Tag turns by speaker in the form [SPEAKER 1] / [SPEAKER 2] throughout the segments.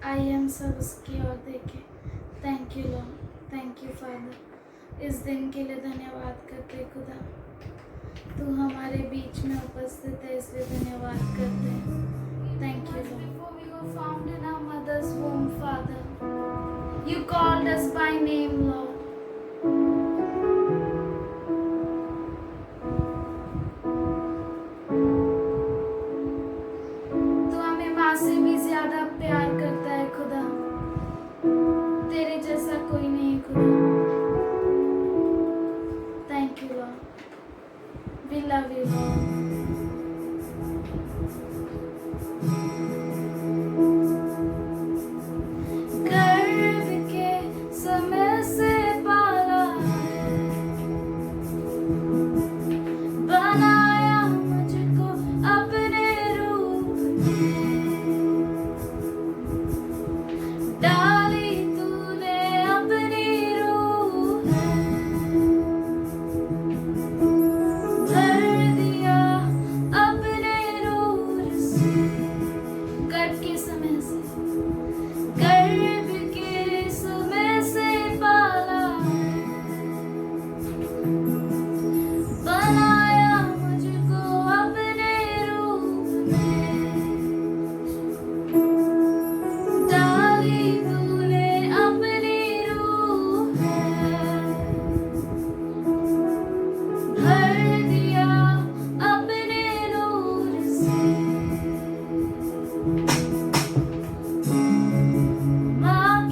[SPEAKER 1] आई हम सब उसकी ओर देखें। Thank you Lord, thank you father. इस दिन के लिए धन्यवाद करते खुदा, तू हमारे बीच में उपस्थित है इसलिए धन्यवाद करते हैं। Thank you Lord. Before we were formed in our mother's womb, Father, you called us by name, Lord. तू हमें माँ से भी ज्यादा प्यार करता है खुदा, तेरे जैसा कोई नहीं खुदा। Thank you lord, we love you lord. गर्भ के समय से पाला है, बनाया मुझको अपने रूप में, डाली तूने अपनी रूह है, भर दिया अपने नूर से। गर्भ के समय से, गर्भ के समय से पाला है, बनाया मुझको अपने रूप में, डाली तूने अपनी रूह है, भर दिया अपने नूर से। माँ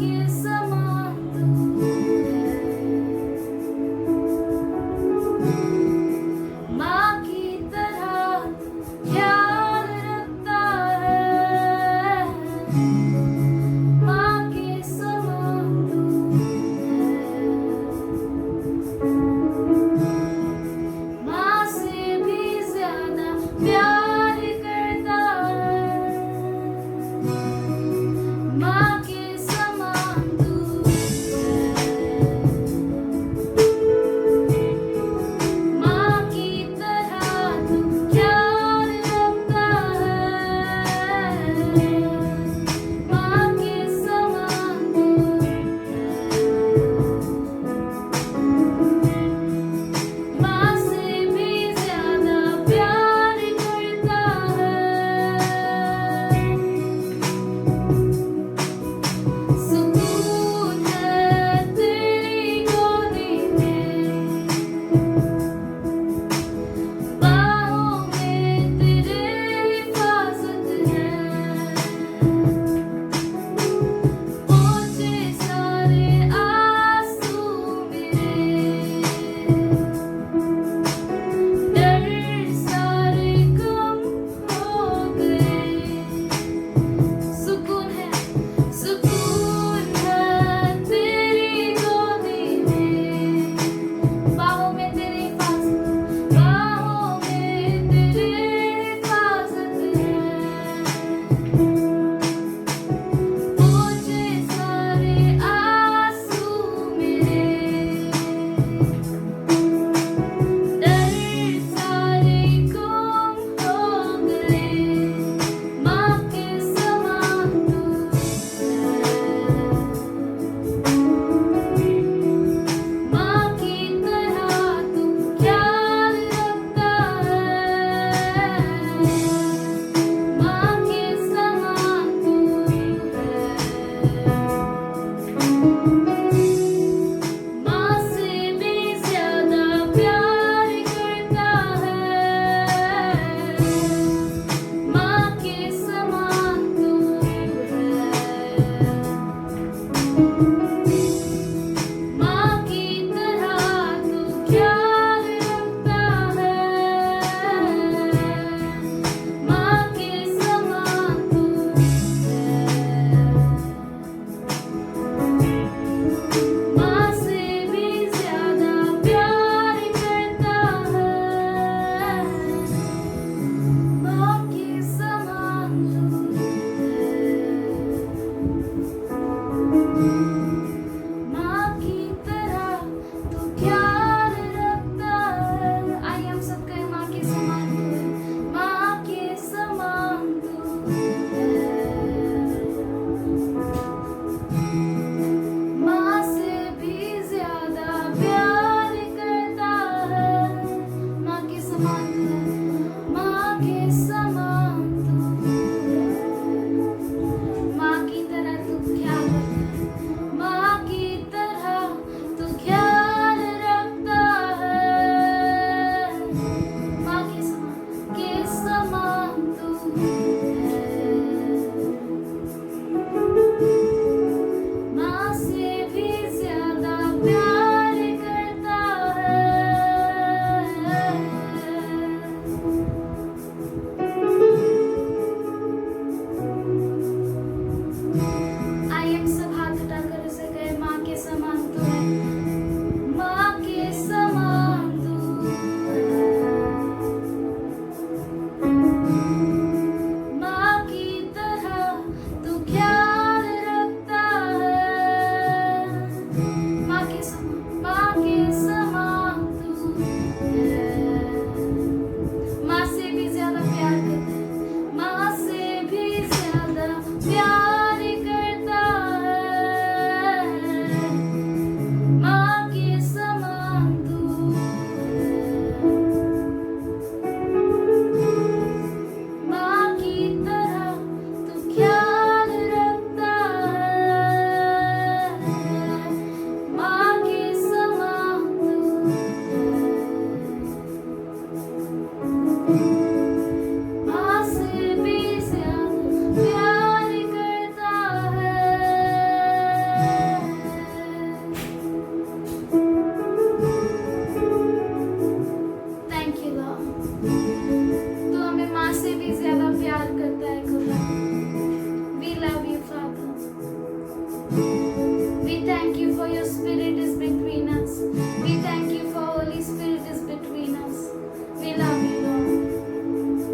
[SPEAKER 1] प्यार करता है, माँ के समान तू है, माँ की तरह तू ख्याल रखता है, माँ के समान तू है, माँ से भी ज्यादा प्यार करता है। थैंक यू लॉर्ड, तू हमें माँ से भी ज्यादा प्यार करता है खुदा। We love you father, we thank you for your spirit is between us, we thank you for holy spirit is between us. We love you lord,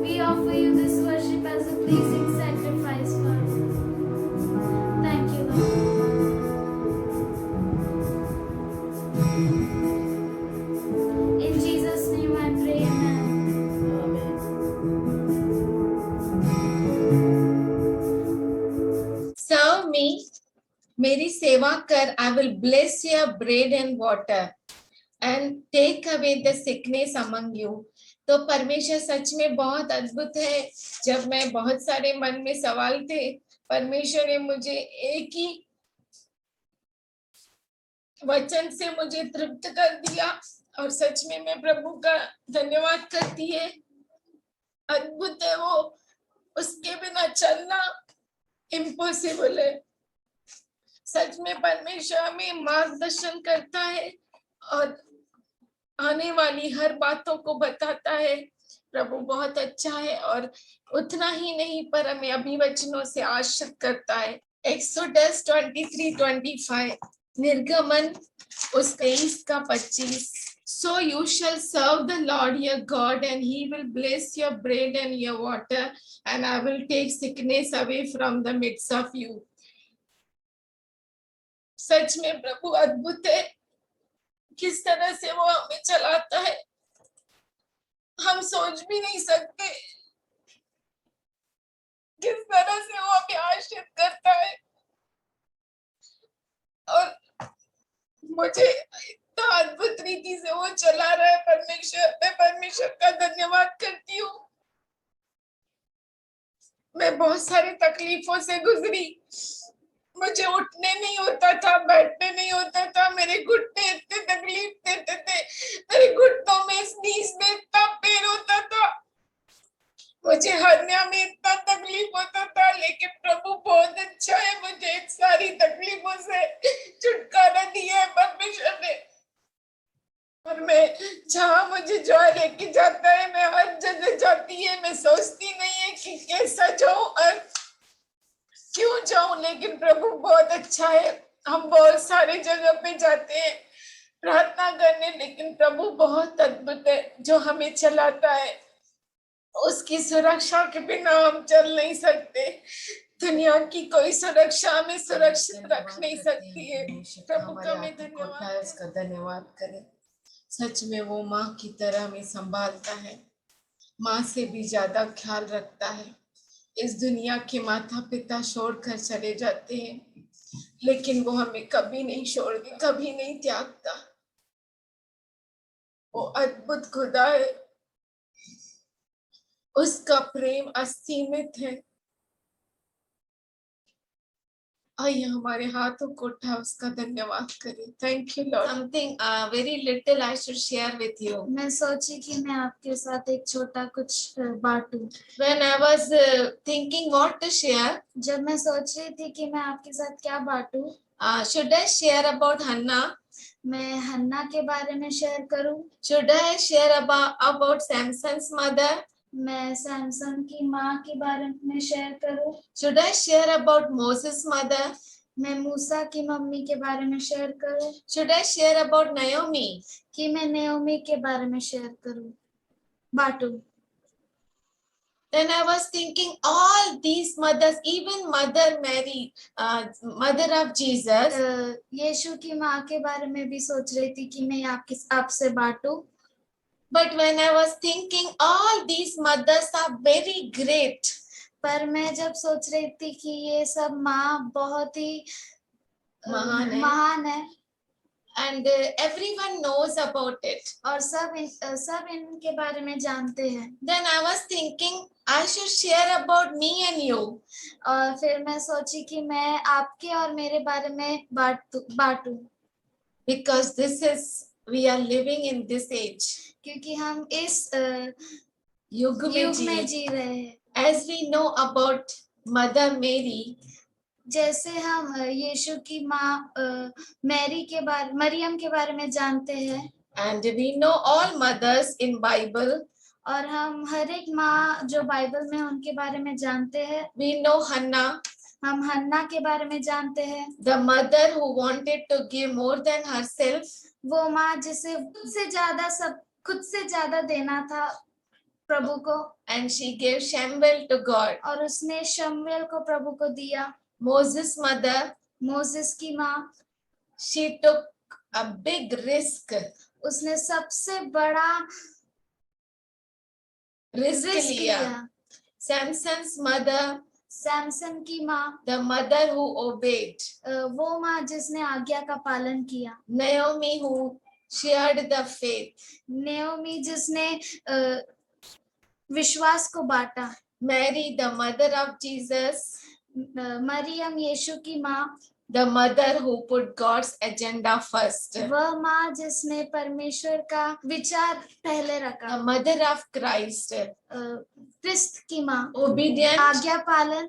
[SPEAKER 1] we offer you this worship as a pleasing sacrifice, Father. Thank you, Lord. In Jesus' name I pray, amen.
[SPEAKER 2] Serve me, मेरी सेवा कर. I will bless your bread and water and take away the sickness among you. तो परमेश्वर सच में बहुत अद्भुत है. जब मैं बहुत सारे मन में सवाल थे, परमेश्वर ने मुझे एक ही वचन से मुझे तृप्त कर दिया और सच में मैं प्रभु का धन्यवाद करती है. अद्भुत है वो, उसके बिना चलना इम्पॉसिबल है. सच में परमेश्वर हमें मार्गदर्शन करता है और आने वाली हर बातों को बताता है. प्रभु बहुत अच्छा है और उतना ही नहीं पर हमें अभिवचनों से आश्रित करता है. एक्सोडस 23:25, निर्गमन उस 23:25. So you shall serve the Lord your God and he will bless your bread and your water and I will take sickness away from the midst of you. सच में प्रभु अद्भुत है, किस तरह से वो हमें चलाता है हम सोच भी नहीं सकते. किस तरह से वो हमें आश्रित करता है और मुझे इतना अद्भुत रीति से वो चला रहा है. मैं परमेश्वर का धन्यवाद करती हूँ. मैं बहुत सारी तकलीफों से गुजरी. मुझे उठने नहीं होता था, बैठने नहीं होता था. मेरे घुटने इतने तकलीफ देते थे, मेरे घुटनों में, स्नीज में इतना पेन होता था, मुझे हरनिया में इतना तकलीफ होता था. लेकिन प्रभु बहुत अच्छा है, मुझे इन सारी तकलीफों से छुटकारा दिया है परमेश्वर ने. और मैं जहाँ मुझे जो लेके जाता है, मैं हर जगह जाती है. मैं सोचती नहीं है कि कैसा जाऊं और क्यों जाऊं, लेकिन प्रभु बहुत अच्छा है. हम बहुत सारे जगह पे जाते हैं प्रार्थना करने, लेकिन प्रभु बहुत अद्भुत है जो हमें चलाता है. उसकी सुरक्षा के बिना हम चल नहीं सकते. दुनिया की कोई सुरक्षा हमें सुरक्षित रख नहीं सकती है. प्रभु का मैं धन्यवाद करें. सच में वो माँ की तरह हमें संभालता है, माँ से भी ज्यादा ख्याल रखता है. इस दुनिया के माता पिता छोड़कर चले जाते हैं, लेकिन वो हमें कभी नहीं छोड़ते, कभी नहीं त्यागता. वो अद्भुत खुदा है, उसका प्रेम असीमित है. आइए हमारे हाथों को उठा उसका धन्यवाद करें. Thank you Lord. Something very little I should share with you.
[SPEAKER 1] मैं सोची कि मैं आपके साथ एक छोटा कुछ बांटूं.
[SPEAKER 2] When I was thinking what to share,
[SPEAKER 1] जब मैं सोच रही थी कि मैं आपके साथ क्या बांटूं,
[SPEAKER 2] should I share about Hannah?
[SPEAKER 1] मैं हन्ना के बारे में शेयर करूं?
[SPEAKER 2] Should I share about Samson's mother?
[SPEAKER 1] मैं सैमसन की माँ के बारे में शेयर करूं?
[SPEAKER 2] Should I share about Moses' mother?
[SPEAKER 1] मैं मूसा की मम्मी के बारे में शेयर करूं?
[SPEAKER 2] Should I share about Naomi?
[SPEAKER 1] कि मैं नेओमी के बारे में शेयर करूं, बांटूं?
[SPEAKER 2] Then I was thinking all these mothers, even Mother Mary, mother of Jesus.
[SPEAKER 1] यीशु की माँ के बारे में भी सोच रही थी कि मैं आपसे बांटूं.
[SPEAKER 2] But when I was thinking all these mothers are very great,
[SPEAKER 1] पर मैं जब सोच रही थी कि ये सब माँ बहुत ही महान है
[SPEAKER 2] and everyone knows about it.
[SPEAKER 1] और सब इनके बारे में जानते हैं,
[SPEAKER 2] Then I was thinking I should share about me and you.
[SPEAKER 1] और फिर मैं सोची कि मैं आपके और मेरे बारे में बांटूं,
[SPEAKER 2] Because we are living in this age.
[SPEAKER 1] क्योंकि हम इस
[SPEAKER 2] युग
[SPEAKER 1] में जी रहे हैं.
[SPEAKER 2] As we know about Mother Mary,
[SPEAKER 1] जैसे हम यीशु की माँ मरियम के बारे में जानते हैं,
[SPEAKER 2] and we know all mothers in Bible.
[SPEAKER 1] और हम हर एक माँ जो बाइबल में उनके बारे में जानते हैं.
[SPEAKER 2] We know Hannah,
[SPEAKER 1] हम हन्ना के बारे में जानते हैं,
[SPEAKER 2] the mother who wanted to give more than herself.
[SPEAKER 1] वो माँ जिसे खुद से ज्यादा देना था प्रभु को,
[SPEAKER 2] And she gave Samuel to God.
[SPEAKER 1] और उसने शमूएल को प्रभु को दिया.
[SPEAKER 2] Moses' mother,
[SPEAKER 1] मोसेस की माँ,
[SPEAKER 2] she took a big risk.
[SPEAKER 1] उसने सबसे बड़ा
[SPEAKER 2] रिस्क लिया. Samson's mother,
[SPEAKER 1] सैमसन की माँ,
[SPEAKER 2] the mother who obeyed.
[SPEAKER 1] वो माँ जिसने आज्ञा का पालन किया.
[SPEAKER 2] Naomi who shared the faith.
[SPEAKER 1] Naomi जिसने विश्वास को बांटा.
[SPEAKER 2] Mary, the mother of Jesus,
[SPEAKER 1] Maryam यीशु की माँ,
[SPEAKER 2] the mother who put God's agenda first.
[SPEAKER 1] वह माँ जिसने परमेश्वर का विचार पहले रखा.
[SPEAKER 2] The mother of Christ.
[SPEAKER 1] क्रिस्त की माँ,
[SPEAKER 2] Obedient.
[SPEAKER 1] आज्ञा पालन.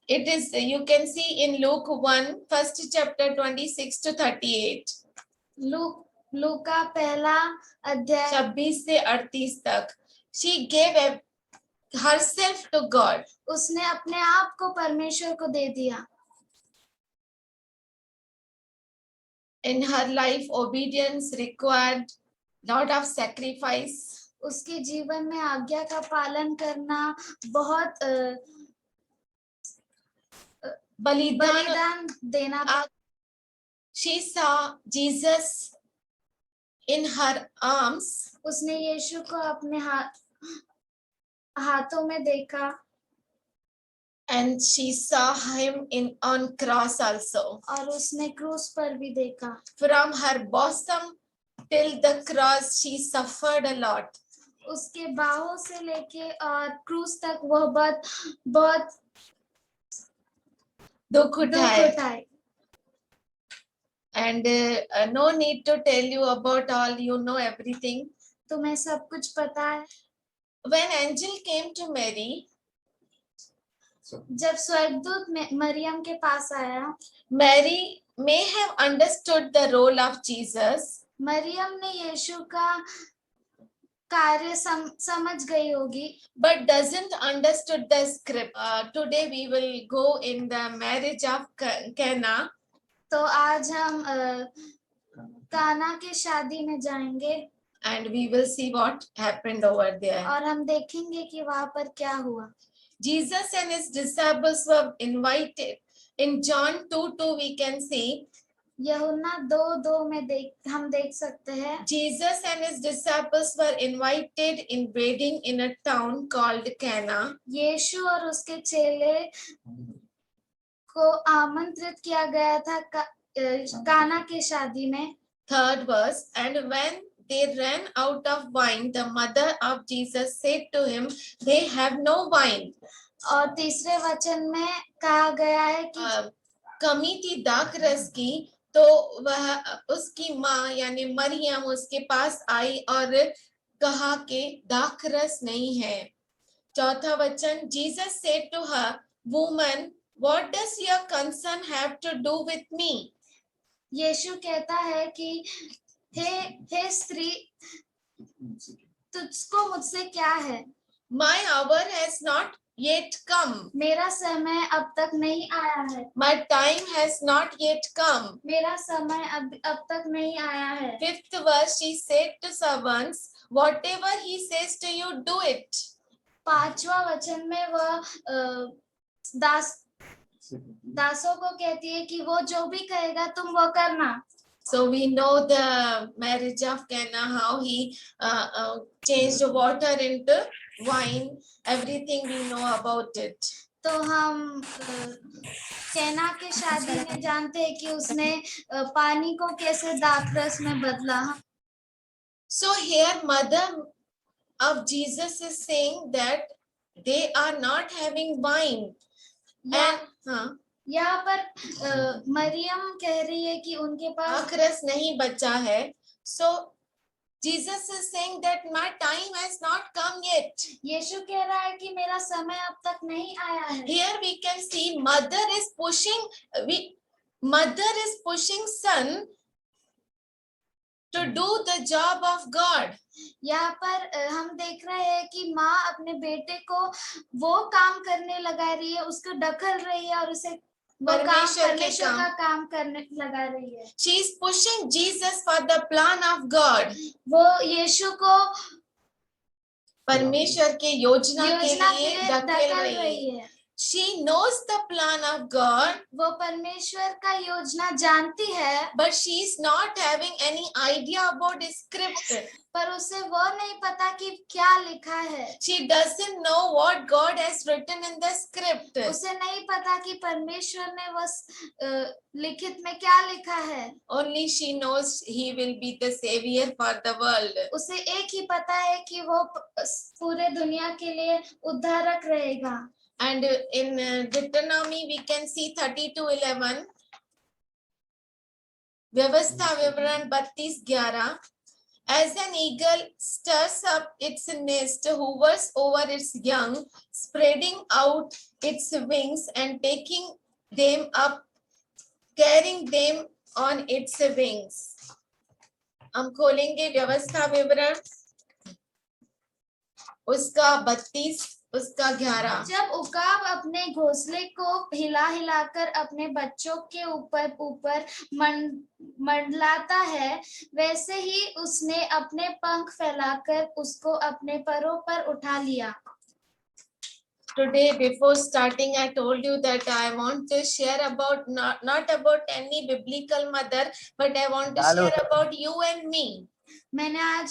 [SPEAKER 2] It is, you can see in Luke 1, first chapter 26 to 38.
[SPEAKER 1] लूका पहला अध्याय
[SPEAKER 2] 26 से 38 तक. She gave herself to God.
[SPEAKER 1] उसने अपने आप को परमेश्वर को दे दिया.
[SPEAKER 2] In her life, obedience required lot of sacrifice.
[SPEAKER 1] उसके जीवन में आज्ञा का पालन करना बहुत बलिदान देना.
[SPEAKER 2] She saw Jesus in her arms.
[SPEAKER 1] उसने यीशु को अपने हाथों में देखा.
[SPEAKER 2] And she saw him on cross also.
[SPEAKER 1] और उसने क्रूस पर भी देखा.
[SPEAKER 2] From her bosom till the cross, she suffered a lot.
[SPEAKER 1] उसके बाहों से लेके और क्रूस तक वह बहुत
[SPEAKER 2] दुख उठाए. And no need to tell you about all, you know everything.
[SPEAKER 1] तुम्हें सब कुछ पता है.
[SPEAKER 2] When angel came to Mary,
[SPEAKER 1] जब स्वर्गदूत मरियम के पास आया,
[SPEAKER 2] Mary may have understood the role of Jesus.
[SPEAKER 1] Maryam ने यीशु का कार्य समझ गई होगी,
[SPEAKER 2] but doesn't understood the script. Today we will go in the marriage of Cana.
[SPEAKER 1] तो आज हम काना के शादी में जाएंगे.
[SPEAKER 2] And we will see what happened over there.
[SPEAKER 1] और हम देखेंगे कि वहां पर क्या हुआ.
[SPEAKER 2] Jesus and his disciples were invited. In John 2:2 we can see.
[SPEAKER 1] यूहन्ना 2:2 में हम देख सकते हैं.
[SPEAKER 2] Jesus and his disciples were invited in wedding in a town called Cana.
[SPEAKER 1] यीशु और उसके चेले को आमंत्रित किया गया था काना के शादी में.
[SPEAKER 2] Third verse, and when they ran out of wine, the mother of Jesus said to him, they have no wine.
[SPEAKER 1] और तीसरे वचन में कहा गया है कि
[SPEAKER 2] कमी थी दाख रस की, तो वह उसकी माँ यानी मरियम उसके पास आई और कहा कि दाख रस नहीं है. चौथा वचन, Jesus said to her, woman, what does your concern have to do with me?
[SPEAKER 1] यीशु कहता है कि हे स्त्री, तुझको मुझसे क्या है.
[SPEAKER 2] My hour has not yet come.
[SPEAKER 1] मेरा समय अब तक नहीं आया है.
[SPEAKER 2] My time has not yet come.
[SPEAKER 1] मेरा समय अब तक नहीं आया है.
[SPEAKER 2] Fifth verse, she said to servants, whatever he says to you, do it.
[SPEAKER 1] पांचवा वचन में वह दासों को कहती है कि वो जो भी कहेगा तुम वो करना.
[SPEAKER 2] So we know the marriage of Cana, how he changed water into wine, everything we know about it.
[SPEAKER 1] तो हम कैना के शादी में जानते हैं कि उसने पानी को कैसे दाखरस में बदला.
[SPEAKER 2] So here mother of Jesus is saying that they are not having wine. And
[SPEAKER 1] यहाँ पर मरियम कह रही है कि उनके पास
[SPEAKER 2] दाखरस नहीं बचा है. So Jesus is saying that my time has not come yet.
[SPEAKER 1] यीशु कह रहा है कि मेरा समय अब तक नहीं आया है.
[SPEAKER 2] Here we can see mother is pushing son to do the job of God.
[SPEAKER 1] यहाँ पर हम देख रहे हैं कि माँ अपने बेटे को वो काम करने लगा रही है, उसको ढकल रही है और उसे परमेश्वर का काम करने लगा रही है.
[SPEAKER 2] She is pushing Jesus for the plan of God.
[SPEAKER 1] वो यीशु को
[SPEAKER 2] परमेश्वर के योजना के लिए ढकेल
[SPEAKER 1] रही है.
[SPEAKER 2] She knows the plan of God.
[SPEAKER 1] वो परमेश्वर का योजना जानती है.
[SPEAKER 2] But she is not having any idea about the script.
[SPEAKER 1] पर उसे वो नहीं पता कि क्या लिखा है.
[SPEAKER 2] She doesn't know what God has written in the script.
[SPEAKER 1] उसे नहीं पता कि परमेश्वर ने वो लिखित में क्या लिखा है.
[SPEAKER 2] Only she knows he will be the savior for the world.
[SPEAKER 1] उसे एक ही पता है कि वो पूरे दुनिया के लिए उद्धारक रहेगा.
[SPEAKER 2] And in Deuteronomy we can see 32:11. व्यवस्था विवरण 32:11. As an eagle stirs up its nest, hovers over its young, spreading out its wings and taking them up, carrying them on its wings. हम खोलेंगे व्यवस्था विवरण उसका 32 उसका 11.
[SPEAKER 1] जब उकाब अपने घोंसले को हिला हिलाकर अपने बच्चों के ऊपर मंडलाता है, वैसे ही उसने अपने पंख फैलाकर उसको अपने परों पर उठा लिया.
[SPEAKER 2] Today, before starting, I told you that I want to share about not about any biblical mother, but I want to share about you and me.
[SPEAKER 1] मैंने आज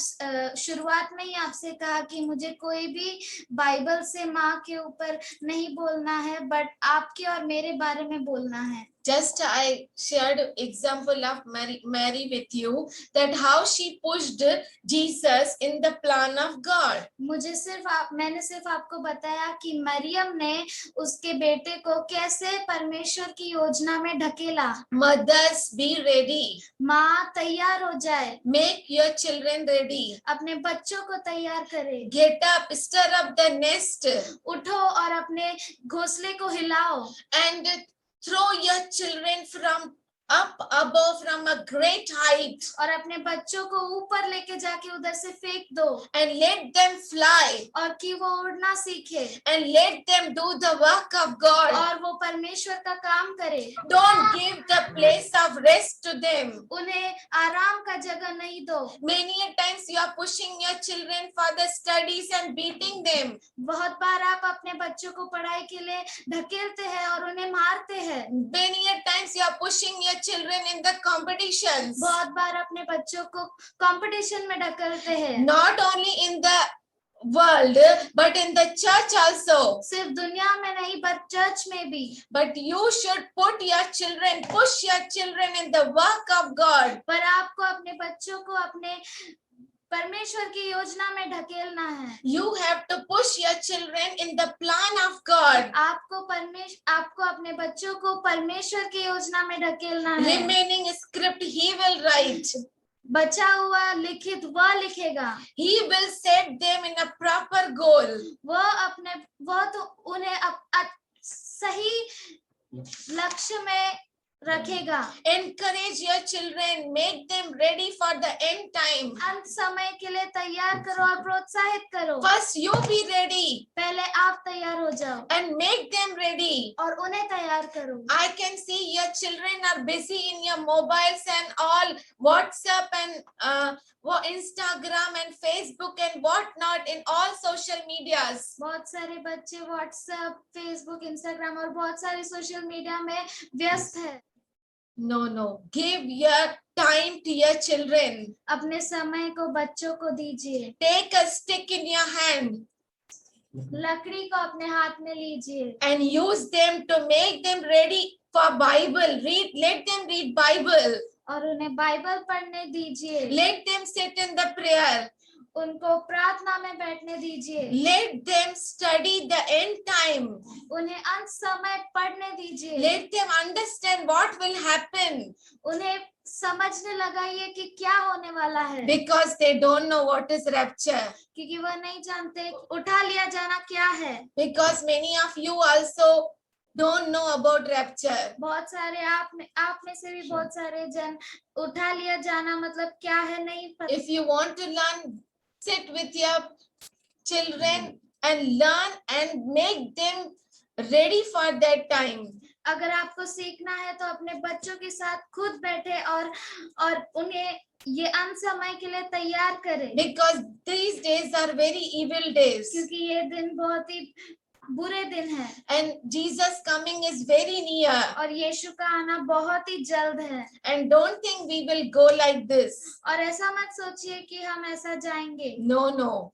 [SPEAKER 1] शुरुआत में ही आपसे कहा कि मुझे कोई भी बाइबल से माँ के ऊपर नहीं बोलना है, बट आपके और मेरे बारे में बोलना है.
[SPEAKER 2] Just I shared example of Mary with you, that how she pushed Jesus in the plan of God.
[SPEAKER 1] मैंने सिर्फ आपको बताया कि मरियम ने उसके बेटे को कैसे परमेश्वर की योजना में ढकेला.
[SPEAKER 2] Mothers, be ready.
[SPEAKER 1] माँ तैयार हो जाए.
[SPEAKER 2] Make your children ready.
[SPEAKER 1] अपने बच्चों को तैयार करे.
[SPEAKER 2] Get up, stir up the nest.
[SPEAKER 1] उठो और अपने घोंसले को हिलाओ.
[SPEAKER 2] And throw your children from up above from a great height.
[SPEAKER 1] और अपने बच्चों को ऊपर लेके जाके उधर से फेंक दो.
[SPEAKER 2] And let them fly.
[SPEAKER 1] और कि वो उड़ना सीखे.
[SPEAKER 2] And let them do the work of God.
[SPEAKER 1] और वो परमेश्वर का काम करे.
[SPEAKER 2] Don't give the place of rest to them.
[SPEAKER 1] उन्हें आराम का जगह नहीं दो.
[SPEAKER 2] Many a times you are pushing your children for the studies and beating them.
[SPEAKER 1] बहुत बार आप अपने बच्चों को पढ़ाई के लिए ढकेलते हैं और उन्हें मारते हैं.
[SPEAKER 2] Many a times you are pushing your children in the competitions.
[SPEAKER 1] बहुत बार अपने बच्चों को कंपटीशन में ढकेलते हैं.
[SPEAKER 2] Not only in the world but in the church also.
[SPEAKER 1] सिर्फ दुनिया में नहीं पर चर्च में भी.
[SPEAKER 2] But you should push your children in the work of God.
[SPEAKER 1] पर आपको अपने बच्चों को अपने परमेश्वर की योजना में ढकेलना है.
[SPEAKER 2] You have to push your children in the plan of God.
[SPEAKER 1] आपको अपने बच्चों को परमेश्वर की योजना में ढकेलना है.
[SPEAKER 2] Remaining script he will write.
[SPEAKER 1] बचा हुआ लिखित वह लिखेगा.
[SPEAKER 2] He will set them in a proper goal.
[SPEAKER 1] वह तो उन्हें सही लक्ष्य में रखेगा.
[SPEAKER 2] Encourage your children, make them ready for the end time.
[SPEAKER 1] अंत समय के लिए तैयार करो और प्रोत्साहित करो.
[SPEAKER 2] First you be ready.
[SPEAKER 1] पहले आप तैयार हो जाओ.
[SPEAKER 2] And make them ready.
[SPEAKER 1] और उन्हें तैयार करो.
[SPEAKER 2] I can see your children are busy in your mobiles and all WhatsApp and Instagram and Facebook and what not in all social medias.
[SPEAKER 1] बहुत सारे बच्चे WhatsApp, Facebook, Instagram और बहुत सारे सोशल मीडिया में व्यस्त है.
[SPEAKER 2] No. Give your time to your children.
[SPEAKER 1] अपने समय को बच्चों को दीजिए.
[SPEAKER 2] Take a stick in your hand.
[SPEAKER 1] लकड़ी को अपने हाथ में लीजिए
[SPEAKER 2] and use them to make them ready for Bible. Let them read Bible.
[SPEAKER 1] और उन्हें बाइबल पढ़ने दीजिए,
[SPEAKER 2] Let them sit in the prayer.
[SPEAKER 1] उनको प्रार्थना में बैठने दीजिए,
[SPEAKER 2] Let them study the end time.
[SPEAKER 1] उन्हें अंत समय पढ़ने दीजिए,
[SPEAKER 2] Let them understand what will happen,
[SPEAKER 1] उन्हें समझने लगाइए कि क्या होने वाला है,
[SPEAKER 2] because they don't know what is rapture.
[SPEAKER 1] क्योंकि वह नहीं जानते उठा लिया जाना क्या है।
[SPEAKER 2] Because many of you also don't know about rapture.
[SPEAKER 1] बहुत सारे आप में से भी बहुत सारे जन उठा लिया जाना मतलब क्या है नहीं पता।
[SPEAKER 2] If you want to learn, sit with your children and learn and make them ready for that time.
[SPEAKER 1] अगर आपको सीखना है तो अपने बच्चों के साथ खुद बैठे और उन्हें ये अंत समय के लिए तैयार करें,
[SPEAKER 2] Because these days are very evil days.
[SPEAKER 1] क्योंकि ये दिन बहुत ही बुरे दिन है
[SPEAKER 2] And Jesus coming is very near.
[SPEAKER 1] और यीशु का आना बहुत ही जल्द है।
[SPEAKER 2] And don't think we will go like this.
[SPEAKER 1] और ऐसा मत सोचिए कि हम ऐसा जाएंगे।
[SPEAKER 2] No, no.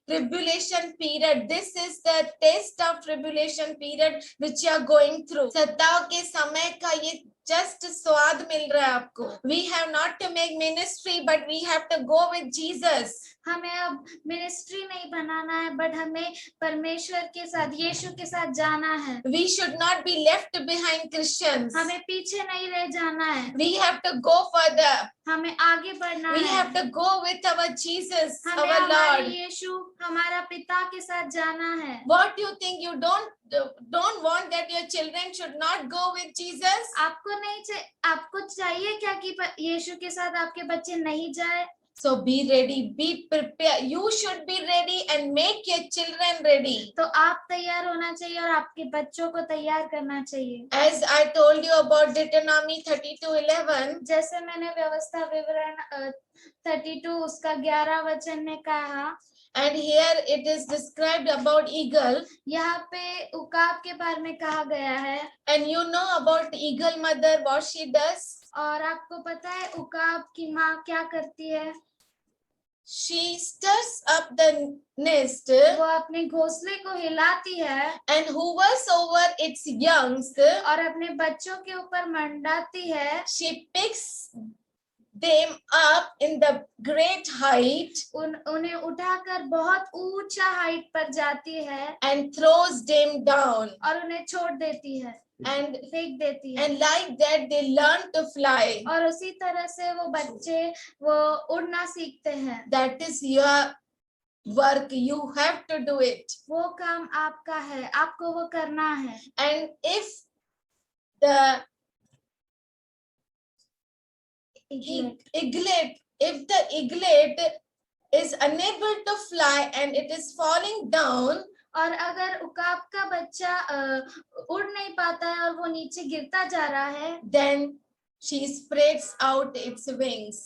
[SPEAKER 2] Tribulation period. This is the test of tribulation period which you are going through. सताव के समय का ये just स्वाद मिल रहा है आपको. We have not to make ministry, but we have to go with Jesus.
[SPEAKER 1] हमें अब मिनिस्ट्री नहीं बनाना है, बट हमें परमेश्वर के साथ यीशु के साथ जाना है।
[SPEAKER 2] We should not be left behind Christians.
[SPEAKER 1] हमें पीछे नहीं रह जाना है,
[SPEAKER 2] We have to go further.
[SPEAKER 1] हमें आगे बढ़ना
[SPEAKER 2] We
[SPEAKER 1] है।
[SPEAKER 2] have to go with our Jesus,
[SPEAKER 1] हमें
[SPEAKER 2] our
[SPEAKER 1] हमारे
[SPEAKER 2] Lord.
[SPEAKER 1] यीशु हमारा पिता के साथ जाना है।
[SPEAKER 2] What do you think? You don't want that your children should not go with Jesus?
[SPEAKER 1] आपको चाहिए क्या कि यीशु के साथ आपके बच्चे नहीं जाए?
[SPEAKER 2] So be ready, be prepared. You should be ready and make your children ready.
[SPEAKER 1] तो आप तैयार होना चाहिए और आपके बच्चों को तैयार करना चाहिए।
[SPEAKER 2] As I told you about Deuteronomy 32:11,
[SPEAKER 1] जैसे मैंने व्यवस्था विवरण 32 उसका 11 वचन में कहा,
[SPEAKER 2] and here it is described about eagle.
[SPEAKER 1] यहाँ पे उकाब के बारे में कहा गया है।
[SPEAKER 2] And you know about eagle mother, what she does?
[SPEAKER 1] और आपको पता है उकाब की माँ क्या करती है?
[SPEAKER 2] She stirs up the nest
[SPEAKER 1] वो अपने घोंसले को हिलाती है
[SPEAKER 2] and hovers over its youngs.
[SPEAKER 1] और अपने बच्चों के ऊपर मंडाती है।
[SPEAKER 2] She picks them up in the great height
[SPEAKER 1] उन्हें उठाकर बहुत ऊंचा हाइट पर जाती है
[SPEAKER 2] and throws them down.
[SPEAKER 1] और उन्हें छोड़ देती है
[SPEAKER 2] And
[SPEAKER 1] फेंक देती है।
[SPEAKER 2] And like that, they learn to fly.
[SPEAKER 1] और उसी तरह से वो बच्चे वो उड़ना सीखते हैं।
[SPEAKER 2] That is your work. You have to do it.
[SPEAKER 1] वो काम आपका है, आपको वो करना है।
[SPEAKER 2] And if the eaglet is unable to fly and it is falling down,
[SPEAKER 1] और अगर उकाब का बच्चा उड़ नहीं पाता है और वो नीचे गिरता जा रहा है,
[SPEAKER 2] then she spreads out its wings.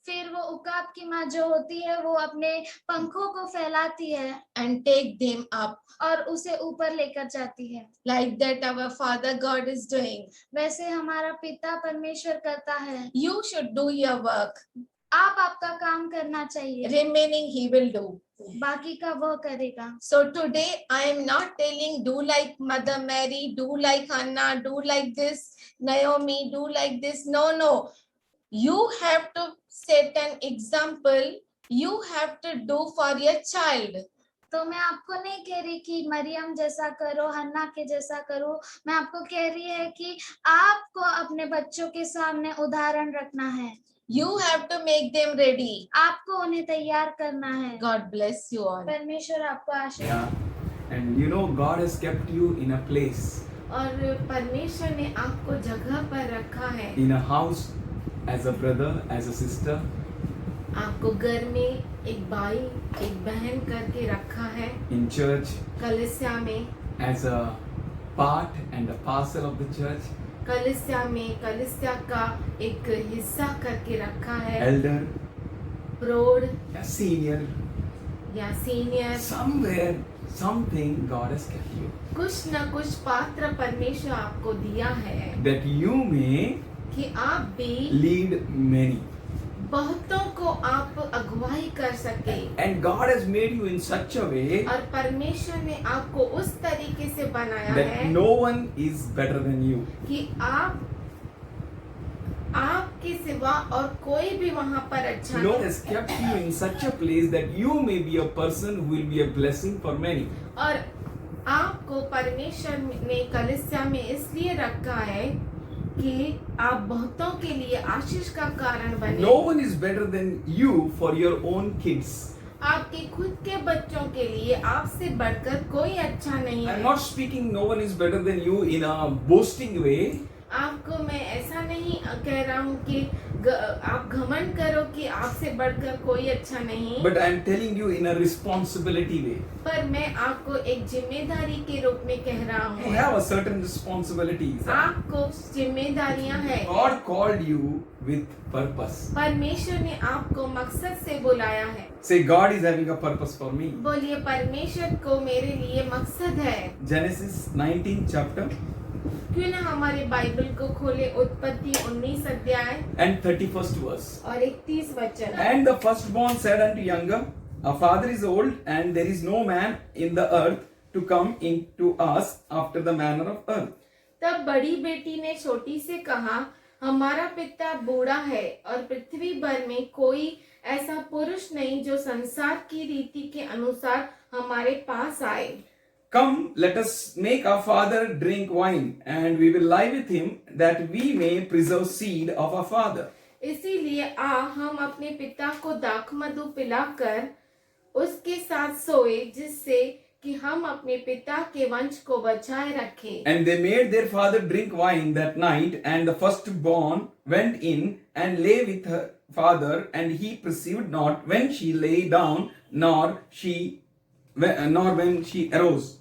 [SPEAKER 1] फिर वो उकाब की माँ जो होती है वो अपने पंखों को फैलाती है
[SPEAKER 2] and take them up.
[SPEAKER 1] और उसे ऊपर लेकर जाती है।
[SPEAKER 2] Like that our Father God is doing.
[SPEAKER 1] वैसे हमारा पिता परमेश्वर करता है।
[SPEAKER 2] You should do your work.
[SPEAKER 1] आप आपका काम करना चाहिए,
[SPEAKER 2] Remaining He will do.
[SPEAKER 1] बाकी का वह करेगा।
[SPEAKER 2] So today I am not telling do like Mother Mary, do like Hannah, do like this, Naomi, do like this. No, no. You have to set an example. You have to do for your child.
[SPEAKER 1] तो मैं आपको नहीं कह रही कि मरियम जैसा करो, हन्ना के जैसा करो। मैं आपको कह रही है कि आपको अपने बच्चों के सामने उदाहरण रखना है।
[SPEAKER 2] You have to make them ready.
[SPEAKER 1] आपको उन्हें तैयार करना है।
[SPEAKER 2] God bless you all.
[SPEAKER 1] परमेश्वर आपको आशीष।
[SPEAKER 3] Yeah. And you know, God has kept you in a place,
[SPEAKER 2] और परमेश्वर ने आपको जगह पर रखा है।
[SPEAKER 3] in a house, as a brother, as a sister,
[SPEAKER 2] आपको घर में एक भाई एक बहन करके रखा है।
[SPEAKER 3] in church,
[SPEAKER 2] कलीसिया में
[SPEAKER 3] as a part and a parcel of the church,
[SPEAKER 2] कलीसिया में कलीसिया का एक हिस्सा करके रखा है।
[SPEAKER 3] elder,
[SPEAKER 2] प्रौढ़
[SPEAKER 3] a senior,
[SPEAKER 2] या senior,
[SPEAKER 3] somewhere, something God has kept you,
[SPEAKER 2] कुछ न कुछ पात्र परमेश्वर आपको दिया है
[SPEAKER 3] that you may
[SPEAKER 2] कि आप भी
[SPEAKER 3] lead many.
[SPEAKER 2] बहुतों को आप अगुवाई कर सके।
[SPEAKER 3] And God has made you in such a way
[SPEAKER 2] और परमेश्वर ने आपको उस तरीके से बनाया
[SPEAKER 3] that
[SPEAKER 2] है
[SPEAKER 3] no one is better than you.
[SPEAKER 2] कि आपके सिवा और कोई भी वहां पर अच्छा
[SPEAKER 3] God
[SPEAKER 2] नहीं।
[SPEAKER 3] has kept you in such a place that you may be a person who will be a blessing for many.
[SPEAKER 2] और आपको परमेश्वर ने कलीसिया में इसलिए रखा है कि आप बहुतों के लिए आशीष का कारण बने।
[SPEAKER 3] No one is better than you for your own kids.
[SPEAKER 2] आपके खुद के बच्चों के लिए आपसे बढ़कर कोई अच्छा नहीं
[SPEAKER 3] I'm
[SPEAKER 2] है।
[SPEAKER 3] not speaking no one is better than you in a boasting way.
[SPEAKER 2] आपको मैं ऐसा नहीं कह रहा हूँ कि आप घमंड करो कि आपसे बढ़कर कोई अच्छा नहीं,
[SPEAKER 3] But I am telling you in a responsibility way.
[SPEAKER 2] पर मैं आपको एक जिम्मेदारी के रूप में कह रहा
[SPEAKER 3] You
[SPEAKER 2] हूँ।
[SPEAKER 3] have a certain responsibilities.
[SPEAKER 2] आपको जिम्मेदारियां हैं।
[SPEAKER 3] God called you with purpose.
[SPEAKER 2] परमेश्वर ने आपको मकसद से बुलाया है।
[SPEAKER 3] Say, God is having a purpose for me.
[SPEAKER 2] बोलिए, परमेश्वर को मेरे लिए मकसद है।
[SPEAKER 3] Genesis 19 chapter
[SPEAKER 2] क्यों ना हमारे बाइबल को खोले, उत्पत्ति 19 अध्याय
[SPEAKER 3] and 31st verse.
[SPEAKER 2] और 31 वचन।
[SPEAKER 3] And the firstborn said unto younger, our father is old, and there is no man in the earth to come into us after the manner of earth.
[SPEAKER 2] तब बड़ी बेटी ने छोटी से कहा, हमारा पिता बूढ़ा है और पृथ्वी भर में कोई ऐसा पुरुष नहीं जो संसार की रीति के अनुसार हमारे पास आए।
[SPEAKER 3] Come, let us make our father drink wine, and we will lie with him, that we may preserve seed of our father.
[SPEAKER 2] इसीलिए हम अपने पिता को दाख मधु पिलाकर उसके साथ सोए, जिससे कि हम अपने पिता के वंश को बचाए रखें।
[SPEAKER 3] And they made their father drink wine that night, and the firstborn went in and lay with her father, and he perceived not when she lay down, nor when she arose.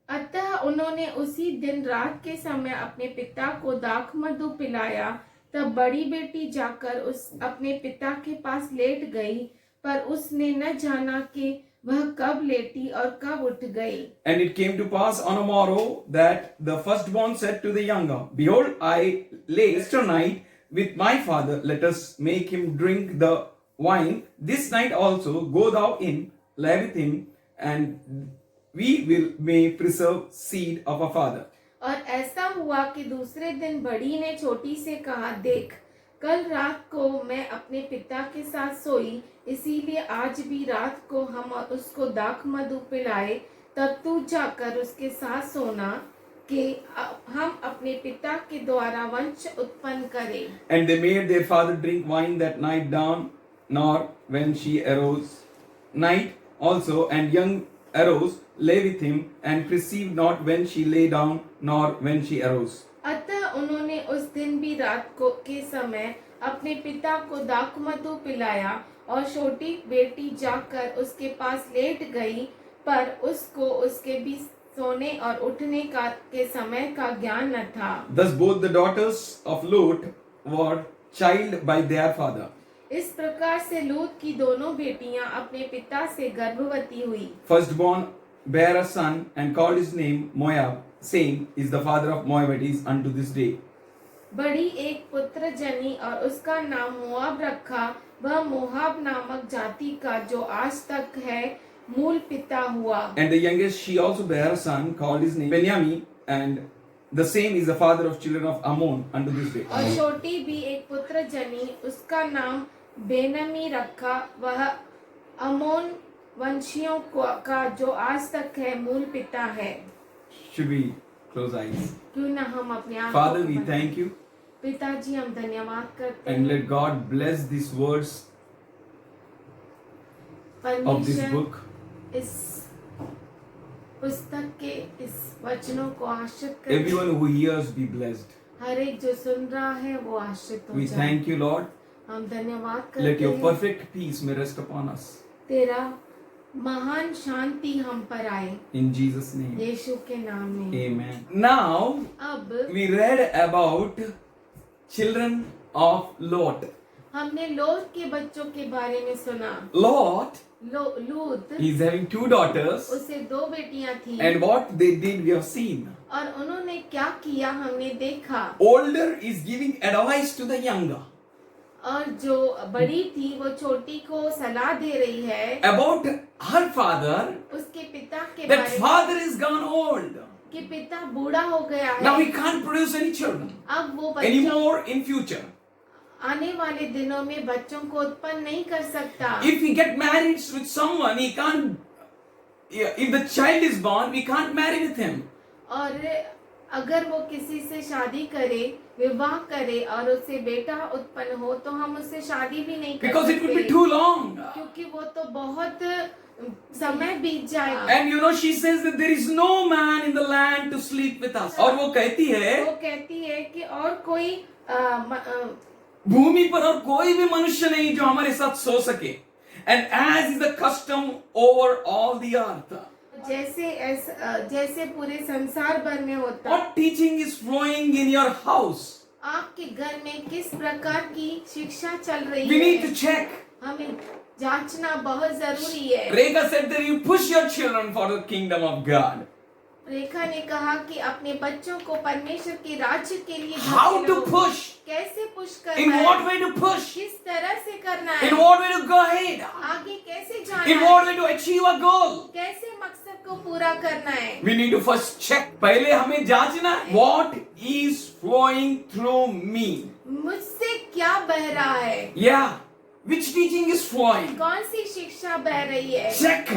[SPEAKER 2] अतः उन्होंने उसी दिन रात के समय अपने पिता को दाख मधु पिलाया। तब बड़ी बेटी जाकर अपने पिता के पास लेट गई, पर उसने न जाना कि वह कब लेटी और कब उठ गई।
[SPEAKER 3] And it came to pass on a morrow that the firstborn said to the younger, Behold, I lay yesterday night with my father, let us make him drink the wine. This night also go thou in, lie with him, and we may preserve seed of our father.
[SPEAKER 2] और ऐसा हुआ कि दूसरे दिन बड़ी ने छोटी से कहा, देख, कल रात को मैं अपने पिता के साथ सोई, इसीलिए आज भी रात को हम उसको दाख मधु पिलाए। तब तू जाकर उसके साथ सोना कि हम अपने पिता के द्वारा वंश उत्पन्न करें।
[SPEAKER 3] And they made their father drink wine that night down, nor when she arose. Night also, and young arose, lay with him, and perceived not when she lay down, nor when she arose.
[SPEAKER 2] अतः उन्होंने उस दिन भी रात को के समय अपने पिता को दाख मधु पिलाया, और छोटी बेटी जाकर उसके पास लेट गई, पर उसको उसके भी सोने और उठने के समय का ज्ञान न था।
[SPEAKER 3] Thus both the daughters of Lot were child by their father.
[SPEAKER 2] इस प्रकार से लूत की दोनों बेटियां अपने पिता से गर्भवती हुई।
[SPEAKER 3] Firstborn bare a son, and called his name Moab, saying, is the father of Moabites unto this day.
[SPEAKER 2] बड़ी एक पुत्र जनी और उसका नाम मोआब रखा, वह मोआब नामक जाति का जो आज तक है मूल पिता हुआ।
[SPEAKER 3] And the youngest she also bare a son, called his name Benjamin, and the same is the father of children of Ammon unto this day.
[SPEAKER 2] और छोटी भी एक पुत्र जनी, उसका नाम बेनमी रखा, वह अमोन वंशियों का जो आज तक है मूल पिता है।
[SPEAKER 3] Should we close eyes?
[SPEAKER 2] क्यों ना हम अपने आंखों
[SPEAKER 3] Father,
[SPEAKER 2] को
[SPEAKER 3] we
[SPEAKER 2] बंद
[SPEAKER 3] thank you,
[SPEAKER 2] पिताजी हम धन्यवाद करते
[SPEAKER 3] and
[SPEAKER 2] हैं।
[SPEAKER 3] let God bless these words of this
[SPEAKER 2] परमेश्वर
[SPEAKER 3] book.
[SPEAKER 2] इस पुस्तक के इस वचनों को आश्रित करें।
[SPEAKER 3] Everyone who hears be blessed.
[SPEAKER 2] हर एक जो सुन रहा है वो आश्रित हो
[SPEAKER 3] We
[SPEAKER 2] जाए।
[SPEAKER 3] thank you, Lord.
[SPEAKER 2] हम धन्यवाद
[SPEAKER 3] Let
[SPEAKER 2] करते
[SPEAKER 3] your
[SPEAKER 2] हैं।
[SPEAKER 3] perfect peace may rest upon us.
[SPEAKER 2] तेरा महान शांति हम पर आए,
[SPEAKER 3] In Jesus' name.
[SPEAKER 2] यीशु के नाम में।
[SPEAKER 3] Amen. Now
[SPEAKER 2] अब
[SPEAKER 3] we read about children of Lot.
[SPEAKER 2] हमने लोत के बच्चों के बारे में सुना।
[SPEAKER 3] Lot
[SPEAKER 2] लूत
[SPEAKER 3] is having two daughters,
[SPEAKER 2] उसे दो बेटियां थी,
[SPEAKER 3] and what they did we have seen.
[SPEAKER 2] और उन्होंने क्या किया हमने देखा।
[SPEAKER 3] Older is giving advice to the younger.
[SPEAKER 2] और जो बड़ी थी वो छोटी को सलाह दे रही है
[SPEAKER 3] about her father,
[SPEAKER 2] उसके पिता के
[SPEAKER 3] that
[SPEAKER 2] बारे में
[SPEAKER 3] father is gone old.
[SPEAKER 2] कि पिता बूढ़ा हो गया
[SPEAKER 3] Now
[SPEAKER 2] है।
[SPEAKER 3] he can't produce any children
[SPEAKER 2] अब वो बच्चों
[SPEAKER 3] anymore in future.
[SPEAKER 2] आने वाले दिनों में बच्चों को उत्पन्न नहीं कर सकता।
[SPEAKER 3] If he get married with someone, he can't. If the child is born, we can't marry with him.
[SPEAKER 2] और अगर वो किसी से शादी करे, विवाह करे और उससे बेटा उत्पन्न हो तो हम उससे शादी भी नहीं कर
[SPEAKER 3] Because it would be
[SPEAKER 2] सकते,
[SPEAKER 3] too long.
[SPEAKER 2] क्योंकि वो तो बहुत समय बीत जाएगा।
[SPEAKER 3] And you know, she says that there is no man in the land to sleep with us. और वो कहती है,
[SPEAKER 2] वो कहती है कि और कोई
[SPEAKER 3] भूमि पर और कोई भी मनुष्य नहीं जो हमारे साथ सो सके. And as is the custom over all the earth.
[SPEAKER 2] जैसे पूरे संसार भर में होता,
[SPEAKER 3] What teaching is flowing in your house?
[SPEAKER 2] आपके घर में किस प्रकार की शिक्षा चल रही
[SPEAKER 3] We need to
[SPEAKER 2] है,
[SPEAKER 3] check.
[SPEAKER 2] हमें जांचना बहुत जरूरी है।
[SPEAKER 3] Rekha said that you push your children for the kingdom of God.
[SPEAKER 2] रेखा ने कहा कि अपने बच्चों को परमेश्वर के राज्य के लिए
[SPEAKER 3] How to
[SPEAKER 2] धकेलो।
[SPEAKER 3] push?
[SPEAKER 2] कैसे पुश
[SPEAKER 3] In
[SPEAKER 2] करना
[SPEAKER 3] what
[SPEAKER 2] है,
[SPEAKER 3] way to push?
[SPEAKER 2] किस तरह से करना है,
[SPEAKER 3] In what way to go ahead?
[SPEAKER 2] आगे कैसे जाना
[SPEAKER 3] In
[SPEAKER 2] है,
[SPEAKER 3] what way to achieve a goal?
[SPEAKER 2] कैसे मकसद को पूरा करना है।
[SPEAKER 3] We need to first check. पहले हमें जांचना है. What is flowing through me?
[SPEAKER 2] मुझसे क्या बह रहा है,
[SPEAKER 3] Yeah. Which teaching is flowing?
[SPEAKER 2] कौन सी शिक्षा बह रही है,
[SPEAKER 3] Check.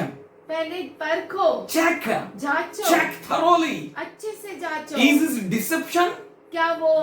[SPEAKER 2] पहले परखो,
[SPEAKER 3] Check.
[SPEAKER 2] जांचो,
[SPEAKER 3] Check thoroughly.
[SPEAKER 2] अच्छे से जांचो।
[SPEAKER 3] Is this deception
[SPEAKER 2] क्या वो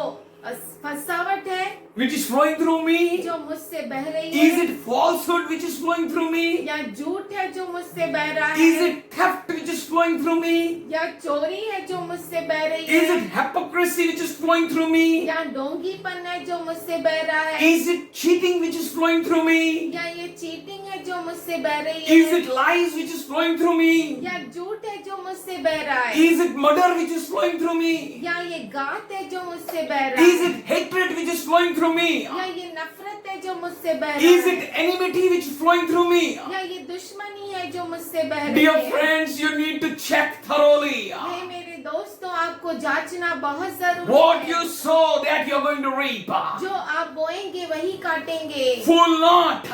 [SPEAKER 2] फसावट है
[SPEAKER 3] which is flowing through me?
[SPEAKER 2] जो मुझसे बह रही
[SPEAKER 3] Is
[SPEAKER 2] है,
[SPEAKER 3] it falsehood which is flowing through me?
[SPEAKER 2] या झूठ है जो मुझसे बह रहा
[SPEAKER 3] Is
[SPEAKER 2] है,
[SPEAKER 3] it theft which is flowing through me?
[SPEAKER 2] या चोरी है जो मुझसे बह रही
[SPEAKER 3] Is
[SPEAKER 2] है,
[SPEAKER 3] it hypocrisy which is flowing through me?
[SPEAKER 2] या ढोंगीपन है जो मुझसे बह रहा है,
[SPEAKER 3] Is it cheating which is flowing through me?
[SPEAKER 2] या ये चीटिंग है जो मुझसे बह रही
[SPEAKER 3] Is
[SPEAKER 2] है,
[SPEAKER 3] it lies which is flowing through me?
[SPEAKER 2] या झूठ है जो मुझसे बह रहा है,
[SPEAKER 3] Is it murder which is flowing through me?
[SPEAKER 2] या ये गात है जो मुझसे बह रहा
[SPEAKER 3] Is
[SPEAKER 2] है,
[SPEAKER 3] it hatred which is flowing through me?
[SPEAKER 2] या ये नफरत है जो मुझसे बह
[SPEAKER 3] Is
[SPEAKER 2] रहा
[SPEAKER 3] it
[SPEAKER 2] है,
[SPEAKER 3] enmity which is flowing through me?
[SPEAKER 2] या ये दुश्मनी है जो मुझसे बह रही
[SPEAKER 3] Dear
[SPEAKER 2] है।
[SPEAKER 3] friends, you need to check thoroughly.
[SPEAKER 2] हे मेरे दोस्तों, आपको जांचना बहुत जरूरी
[SPEAKER 3] What
[SPEAKER 2] है।
[SPEAKER 3] you sow, that you're going to reap.
[SPEAKER 2] जो आप बोएंगे वही काटेंगे।
[SPEAKER 3] Fool not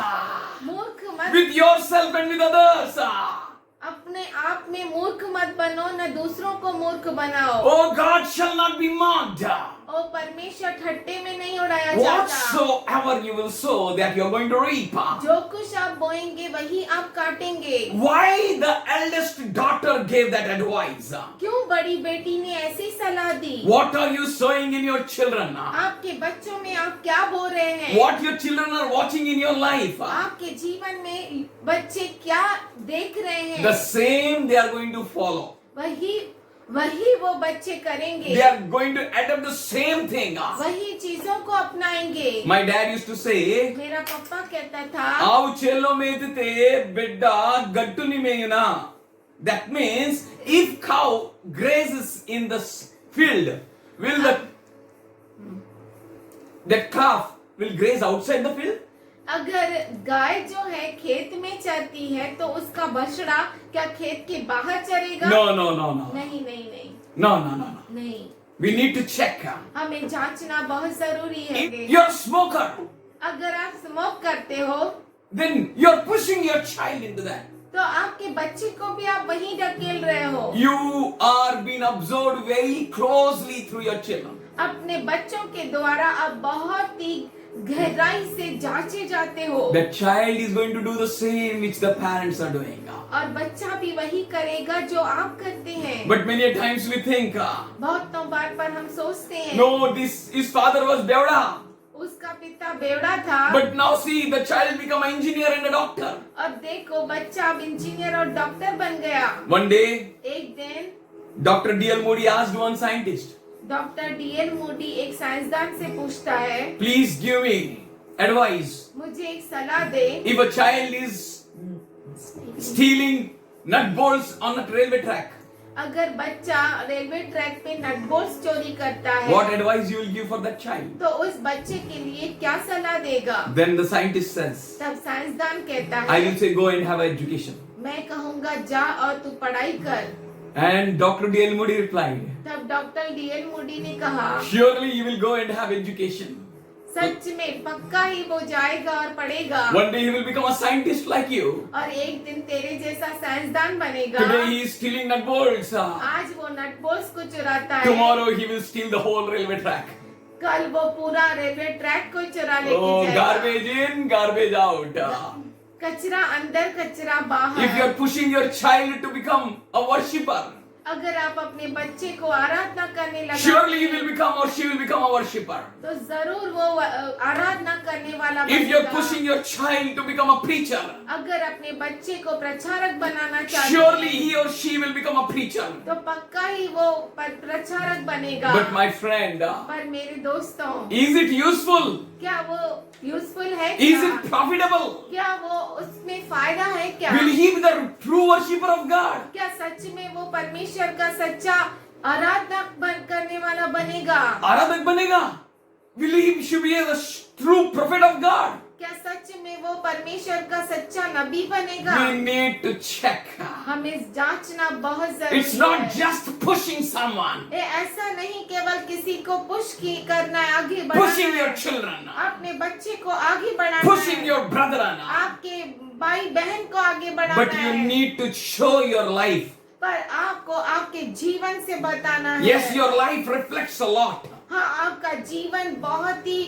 [SPEAKER 2] मूर्ख मत,
[SPEAKER 3] with yourself and with others.
[SPEAKER 2] अपने आप में मूर्ख मत बनो, न दूसरों को मूर्ख बनाओ।
[SPEAKER 3] Oh, God shall not be mocked.
[SPEAKER 2] और परमेश्वर ठट्टे में नहीं उड़ाया जाता।
[SPEAKER 3] Whatsoever you will sow, that you're going to reap.
[SPEAKER 2] जो कुछ आप बोएंगे वही आप काटेंगे।
[SPEAKER 3] Why the eldest daughter gave that advice?
[SPEAKER 2] क्यों बड़ी बेटी ने ऐसी सलाह दी?
[SPEAKER 3] What are you sowing in your children?
[SPEAKER 2] आपके बच्चों में आप क्या बो रहे हैं?
[SPEAKER 3] What your children are watching in your life?
[SPEAKER 2] आपके जीवन में बच्चे क्या देख रहे हैं?
[SPEAKER 3] The same they are going to follow.
[SPEAKER 2] वही वो बच्चे करेंगे।
[SPEAKER 3] They are going to adopt the same thing.
[SPEAKER 2] वही चीजों को अपनाएंगे।
[SPEAKER 3] My dad used to say,
[SPEAKER 2] मेरा पापा कहता था,
[SPEAKER 3] ఆవు చేలో మేతితే బిడ్డ గట్టుని మేయునా. That means if cow grazes in the field, will that calf will graze outside the field?
[SPEAKER 2] अगर गाय जो है खेत में चरती है तो उसका बछड़ा क्या खेत के बाहर चरेगा?
[SPEAKER 3] No.
[SPEAKER 2] नहीं नहीं नहीं
[SPEAKER 3] No.
[SPEAKER 2] नहीं।
[SPEAKER 3] We need to check.
[SPEAKER 2] हमें जांचना बहुत जरूरी है।
[SPEAKER 3] If you're a smoker,
[SPEAKER 2] अगर आप स्मोक करते हो
[SPEAKER 3] then you're pushing your child into that.
[SPEAKER 2] तो आपके बच्चे को भी आप वहीं ढकेल रहे हो।
[SPEAKER 3] You are being observed very closely through your children.
[SPEAKER 2] अपने बच्चों के द्वारा आप बहुत ही गहराई से जांचे जाते हो।
[SPEAKER 3] The child is going to do the same which the parents are doing.
[SPEAKER 2] और बच्चा भी वही करेगा जो आप करते हैं।
[SPEAKER 3] But many a times we think,
[SPEAKER 2] बहुतों बार पर हम सोचते हैं,
[SPEAKER 3] no, his father was Bevda.
[SPEAKER 2] उसका पिता बेवड़ा था।
[SPEAKER 3] But now see, the child become an engineer and a doctor.
[SPEAKER 2] अब देखो बच्चा अब इंजीनियर और डॉक्टर बन गया।
[SPEAKER 3] One day,
[SPEAKER 2] एक दिन
[SPEAKER 3] Dr. D.L. Moody asked one scientist,
[SPEAKER 2] doctor DL Moody एक साइंसदान से पूछता है,
[SPEAKER 3] please give me advice.
[SPEAKER 2] मुझे एक सलाह दे,
[SPEAKER 3] If a child is stealing nut bolts on a railway track,
[SPEAKER 2] अगर बच्चा रेलवे ट्रैक पे नट बोल्ट्स चोरी करता है
[SPEAKER 3] what advice you will give for that child?
[SPEAKER 2] तो उस बच्चे के लिए क्या सलाह देगा?
[SPEAKER 3] Then the scientist says,
[SPEAKER 2] तब साइंसदान कहता
[SPEAKER 3] I
[SPEAKER 2] है,
[SPEAKER 3] will say go and have education.
[SPEAKER 2] मैं कहूँगा जा और तू पढ़ाई कर।
[SPEAKER 3] And Dr. D.L. Moody replied,
[SPEAKER 2] तब डॉक्टर डीएल मूडी ने कहा,
[SPEAKER 3] surely you will go and have education.
[SPEAKER 2] सच में पक्का ही वो जाएगा और पढ़ेगा।
[SPEAKER 3] One day he will become a scientist like you.
[SPEAKER 2] और एक दिन तेरे जैसा साइंसदान बनेगा।
[SPEAKER 3] Today he is stealing nut bolts.
[SPEAKER 2] आज वो नट बोल्ट्स को चुराता है।
[SPEAKER 3] Tomorrow he will steal the whole railway track.
[SPEAKER 2] कल वो पूरा रेलवे ट्रैक को चुरा लेके
[SPEAKER 3] Oh,
[SPEAKER 2] जाएगा।
[SPEAKER 3] garbage in, garbage out.
[SPEAKER 2] कचरा अंदर कचरा बाहर।
[SPEAKER 3] If you are pushing your child to become a worshipper,
[SPEAKER 2] अगर आप अपने बच्चे को आराधना करने लगा
[SPEAKER 3] surely he will become or she will become a worshipper.
[SPEAKER 2] तो जरूर वो आराधना करने वाला
[SPEAKER 3] If you are
[SPEAKER 2] बनेगा।
[SPEAKER 3] pushing your child to become a preacher,
[SPEAKER 2] अगर अपने बच्चे को प्रचारक बनाना चाहते
[SPEAKER 3] surely
[SPEAKER 2] हैं,
[SPEAKER 3] he or she will become a preacher.
[SPEAKER 2] तो पक्का ही वो प्रचारक बनेगा।
[SPEAKER 3] But my friend,
[SPEAKER 2] पर मेरे दोस्तों,
[SPEAKER 3] is it useful?
[SPEAKER 2] क्या वो यूजफुल है
[SPEAKER 3] Is
[SPEAKER 2] क्या?
[SPEAKER 3] it profitable?
[SPEAKER 2] क्या वो उसमें फायदा है क्या?
[SPEAKER 3] Will he be the true worshipper of God?
[SPEAKER 2] क्या सच में वो परमेश्वर का सच्चा आराधना करने वाला बनेगा?
[SPEAKER 3] आराधक बनेगा? Will he should be a true prophet of God?
[SPEAKER 2] क्या सच में वो परमेश्वर का सच्चा नबी बनेगा?
[SPEAKER 3] We need to check.
[SPEAKER 2] हमें जांचना बहुत जरूरी
[SPEAKER 3] It's not
[SPEAKER 2] है।
[SPEAKER 3] just pushing someone,
[SPEAKER 2] ये ऐसा नहीं केवल किसी को पुश करना है, आगे बढ़ाना
[SPEAKER 3] pushing your
[SPEAKER 2] है।
[SPEAKER 3] children,
[SPEAKER 2] अपने बच्चे को आगे बढ़ाना
[SPEAKER 3] pushing
[SPEAKER 2] है।
[SPEAKER 3] your brother.
[SPEAKER 2] आपके भाई बहन को आगे बढ़ाना
[SPEAKER 3] But you
[SPEAKER 2] है।
[SPEAKER 3] need to show your life.
[SPEAKER 2] पर आपको आपके जीवन से बताना है।
[SPEAKER 3] Yes, your life reflects a lot.
[SPEAKER 2] हाँ, आपका जीवन बहुत ही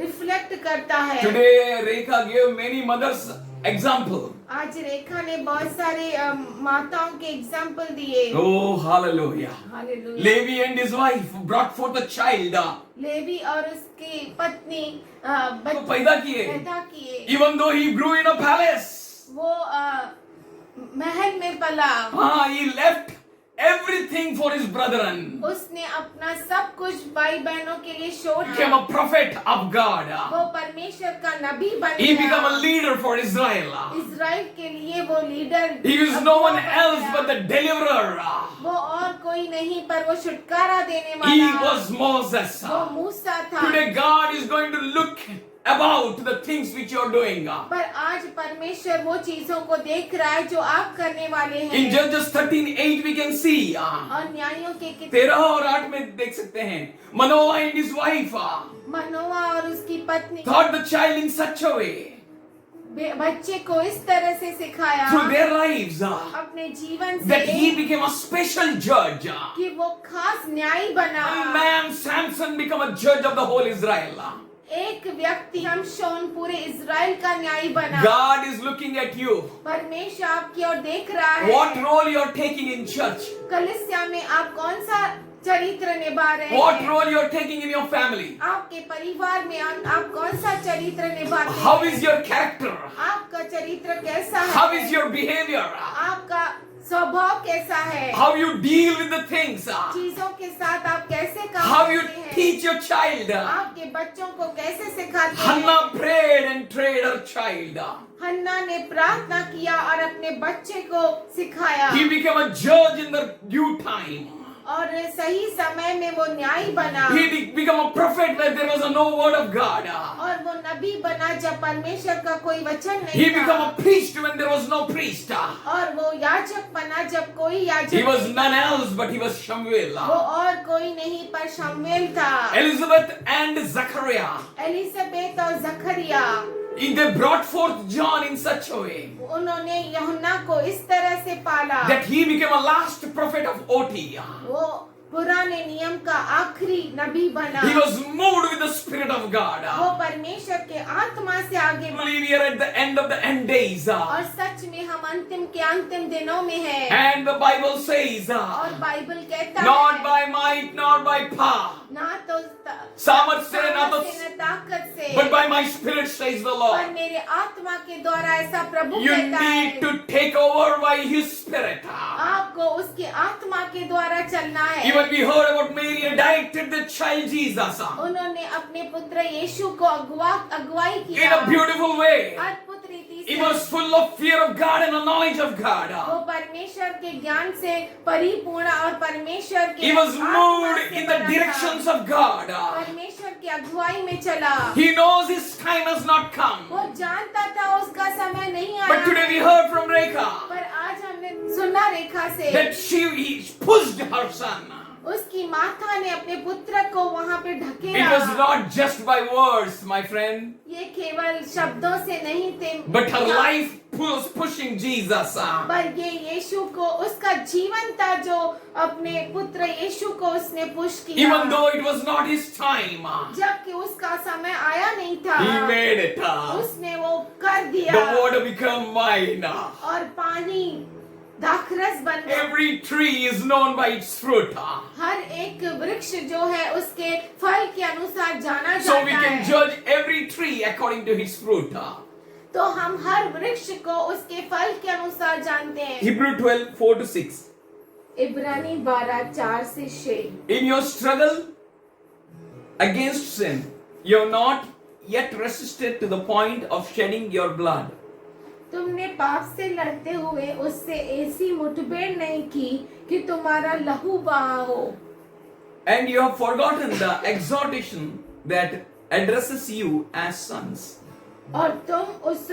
[SPEAKER 2] रिफ्लेक्ट करता है।
[SPEAKER 3] Today, Rekha gave many mothers example.
[SPEAKER 2] आज रेखा ने बहुत सारे माताओं के एग्जाम्पल दिए।
[SPEAKER 3] Oh, hallelujah.
[SPEAKER 2] Hallelujah.
[SPEAKER 3] Levi and his wife brought forth a child.
[SPEAKER 2] Levy और उसकी पत्नी
[SPEAKER 3] तो पैदा किए.
[SPEAKER 2] पैदा किए।
[SPEAKER 3] Even though he grew in a palace.
[SPEAKER 2] वो महल में पला।
[SPEAKER 3] He left everything for his brethren.
[SPEAKER 2] उसने अपना सब कुछ भाई बहनों के लिए छोड़
[SPEAKER 3] Became
[SPEAKER 2] दिया।
[SPEAKER 3] a prophet of God.
[SPEAKER 2] वो परमेश्वर का नबी बन
[SPEAKER 3] He
[SPEAKER 2] गया।
[SPEAKER 3] became a leader for Israel.
[SPEAKER 2] Israel के लिए वो leader.
[SPEAKER 3] He was no one else but the deliverer.
[SPEAKER 2] वो और कोई नहीं पर वो छुटकारा देने
[SPEAKER 3] He
[SPEAKER 2] वाला।
[SPEAKER 3] was Moses.
[SPEAKER 2] वो मूसा था।
[SPEAKER 3] Today God is going to look about the things which you are doing.
[SPEAKER 2] पर आज परमेश्वर वो चीजों को देख रहा है जो आप करने वाले हैं।
[SPEAKER 3] In Judges 13:8 we can see.
[SPEAKER 2] और न्यायों के
[SPEAKER 3] 13 और 8 में देख सकते हैं. Manoah and his wife
[SPEAKER 2] मनोआ और उसकी पत्नी
[SPEAKER 3] taught the child in such a way
[SPEAKER 2] बच्चे को इस तरह से सिखाया
[SPEAKER 3] through their lives
[SPEAKER 2] अपने जीवन
[SPEAKER 3] that he
[SPEAKER 2] से
[SPEAKER 3] became a special judge.
[SPEAKER 2] कि वो खास न्यायी बना।
[SPEAKER 3] A man, Samson, became a judge of the whole Israel.
[SPEAKER 2] एक व्यक्ति हम शौन पूरे इज़राइल का न्यायी बना।
[SPEAKER 3] God is looking at you.
[SPEAKER 2] परमेश्वर आपकी ओर देख रहा है।
[SPEAKER 3] What role you are taking in church?
[SPEAKER 2] कलीसिया में आप कौन सा चरित्र निभा रहे
[SPEAKER 3] What
[SPEAKER 2] हैं?
[SPEAKER 3] role you are taking in your family?
[SPEAKER 2] आपके परिवार में आप कौन सा चरित्र निभाते हैं?
[SPEAKER 3] How is your character?
[SPEAKER 2] आपका चरित्र कैसा है?
[SPEAKER 3] How is your behavior?
[SPEAKER 2] आपका स्वभाव कैसा है?
[SPEAKER 3] How you deal with the things?
[SPEAKER 2] चीजों के साथ आप कैसे काम
[SPEAKER 3] How you
[SPEAKER 2] करते हैं?
[SPEAKER 3] teach your child?
[SPEAKER 2] आपके बच्चों को कैसे सिखाते हैं?
[SPEAKER 3] Hannah prayed and trained her child.
[SPEAKER 2] हन्ना ने प्रार्थना किया और अपने बच्चे को सिखाया
[SPEAKER 3] He became a judge in the due time.
[SPEAKER 2] और सही समय में वो न्यायी बना
[SPEAKER 3] He became a prophet where there was no word of God.
[SPEAKER 2] और वो नबी बना जब परमेश्वर का कोई वचन
[SPEAKER 3] He
[SPEAKER 2] नहीं
[SPEAKER 3] became
[SPEAKER 2] था
[SPEAKER 3] a priest when there was no priest.
[SPEAKER 2] और वो याजक बना जब कोई याजक
[SPEAKER 3] He was
[SPEAKER 2] नहीं
[SPEAKER 3] none
[SPEAKER 2] था।
[SPEAKER 3] else but he was
[SPEAKER 2] वो
[SPEAKER 3] Samuel.
[SPEAKER 2] और कोई नहीं पर शमूएल था।
[SPEAKER 3] Elizabeth and Zachariah.
[SPEAKER 2] एलिजाबेथ और जकरिया
[SPEAKER 3] They brought forth John in such a way
[SPEAKER 2] उन्होंने यूहन्ना को इस तरह से पाला
[SPEAKER 3] that he became a last prophet of OT.
[SPEAKER 2] वो पुराने नियम का आखिरी नबी बना।
[SPEAKER 3] He was moved with the Spirit of
[SPEAKER 2] वो
[SPEAKER 3] God.
[SPEAKER 2] परमेश्वर के आत्मा से आगे
[SPEAKER 3] I
[SPEAKER 2] बढ़ा
[SPEAKER 3] believe we are at the end of the end days.
[SPEAKER 2] और सच में हम अंतिम के अंतिम दिनों में हैं।
[SPEAKER 3] And the Bible says,
[SPEAKER 2] और बाइबल कहता
[SPEAKER 3] not
[SPEAKER 2] है
[SPEAKER 3] by might nor by power,
[SPEAKER 2] ना तो
[SPEAKER 3] सामर्थ से ना तो
[SPEAKER 2] न ताकत से
[SPEAKER 3] but by my Spirit says the
[SPEAKER 2] पर
[SPEAKER 3] Lord.
[SPEAKER 2] मेरे आत्मा के द्वारा ऐसा प्रभु
[SPEAKER 3] You
[SPEAKER 2] कहता
[SPEAKER 3] need
[SPEAKER 2] है।
[SPEAKER 3] to take over by His Spirit.
[SPEAKER 2] आपको उसके आत्मा के द्वारा चलना है।
[SPEAKER 3] Even we heard about Mary directed the child Jesus
[SPEAKER 2] उन्होंने अपने पुत्र यीशु को अगुवाई
[SPEAKER 3] in
[SPEAKER 2] किया
[SPEAKER 3] a beautiful way.
[SPEAKER 2] अद्भुत रीति
[SPEAKER 3] He
[SPEAKER 2] से।
[SPEAKER 3] was full of fear of God and the knowledge of
[SPEAKER 2] वो
[SPEAKER 3] God.
[SPEAKER 2] परमेश्वर के ज्ञान से परिपूर्ण और परमेश्वर के
[SPEAKER 3] He was
[SPEAKER 2] आत्मा
[SPEAKER 3] moved
[SPEAKER 2] से
[SPEAKER 3] in the
[SPEAKER 2] भरा था।
[SPEAKER 3] directions of God.
[SPEAKER 2] परमेश्वर की अगुवाई में चला।
[SPEAKER 3] He knows his time has not come.
[SPEAKER 2] वो जानता था उसका समय नहीं आया।
[SPEAKER 3] But today we heard from Rekha
[SPEAKER 2] पर आज हमने सुना रेखा से
[SPEAKER 3] that he pushed her son.
[SPEAKER 2] उसकी माता ने अपने पुत्र को वहां पे
[SPEAKER 3] It
[SPEAKER 2] ढकेला।
[SPEAKER 3] was not just by words, my friend,
[SPEAKER 2] ये केवल शब्दों से नहीं थे,
[SPEAKER 3] but her life was pushing Jesus.
[SPEAKER 2] पर ये यीशु को, उसका जीवन था जो अपने पुत्र यीशु को उसने पुश किया।
[SPEAKER 3] Even though it was not his time,
[SPEAKER 2] जबकि उसका समय आया नहीं था,
[SPEAKER 3] he made it.
[SPEAKER 2] उसने वो कर दिया।
[SPEAKER 3] The water became wine.
[SPEAKER 2] और पानी दाखरस बन गया।
[SPEAKER 3] Every tree is known by its fruit.
[SPEAKER 2] हर एक वृक्ष जो है उसके फल के अनुसार जाना
[SPEAKER 3] So we
[SPEAKER 2] जाता
[SPEAKER 3] can
[SPEAKER 2] है।
[SPEAKER 3] judge every tree according to his fruit.
[SPEAKER 2] तो हम हर वृक्ष को उसके फल के अनुसार जानते हैं।
[SPEAKER 3] Hebrew 12:4-6.
[SPEAKER 2] इब्रानी 12:4-6।
[SPEAKER 3] In your struggle against sin, you have not yet resisted to the point of shedding your blood.
[SPEAKER 2] तुमने पाप से लड़ते हुए उससे ऐसी मुठभेड़ नहीं की कि तुम्हारा लहू बहा हो।
[SPEAKER 3] And you have forgotten the exhortation that addresses you as sons.
[SPEAKER 2] और तुम उस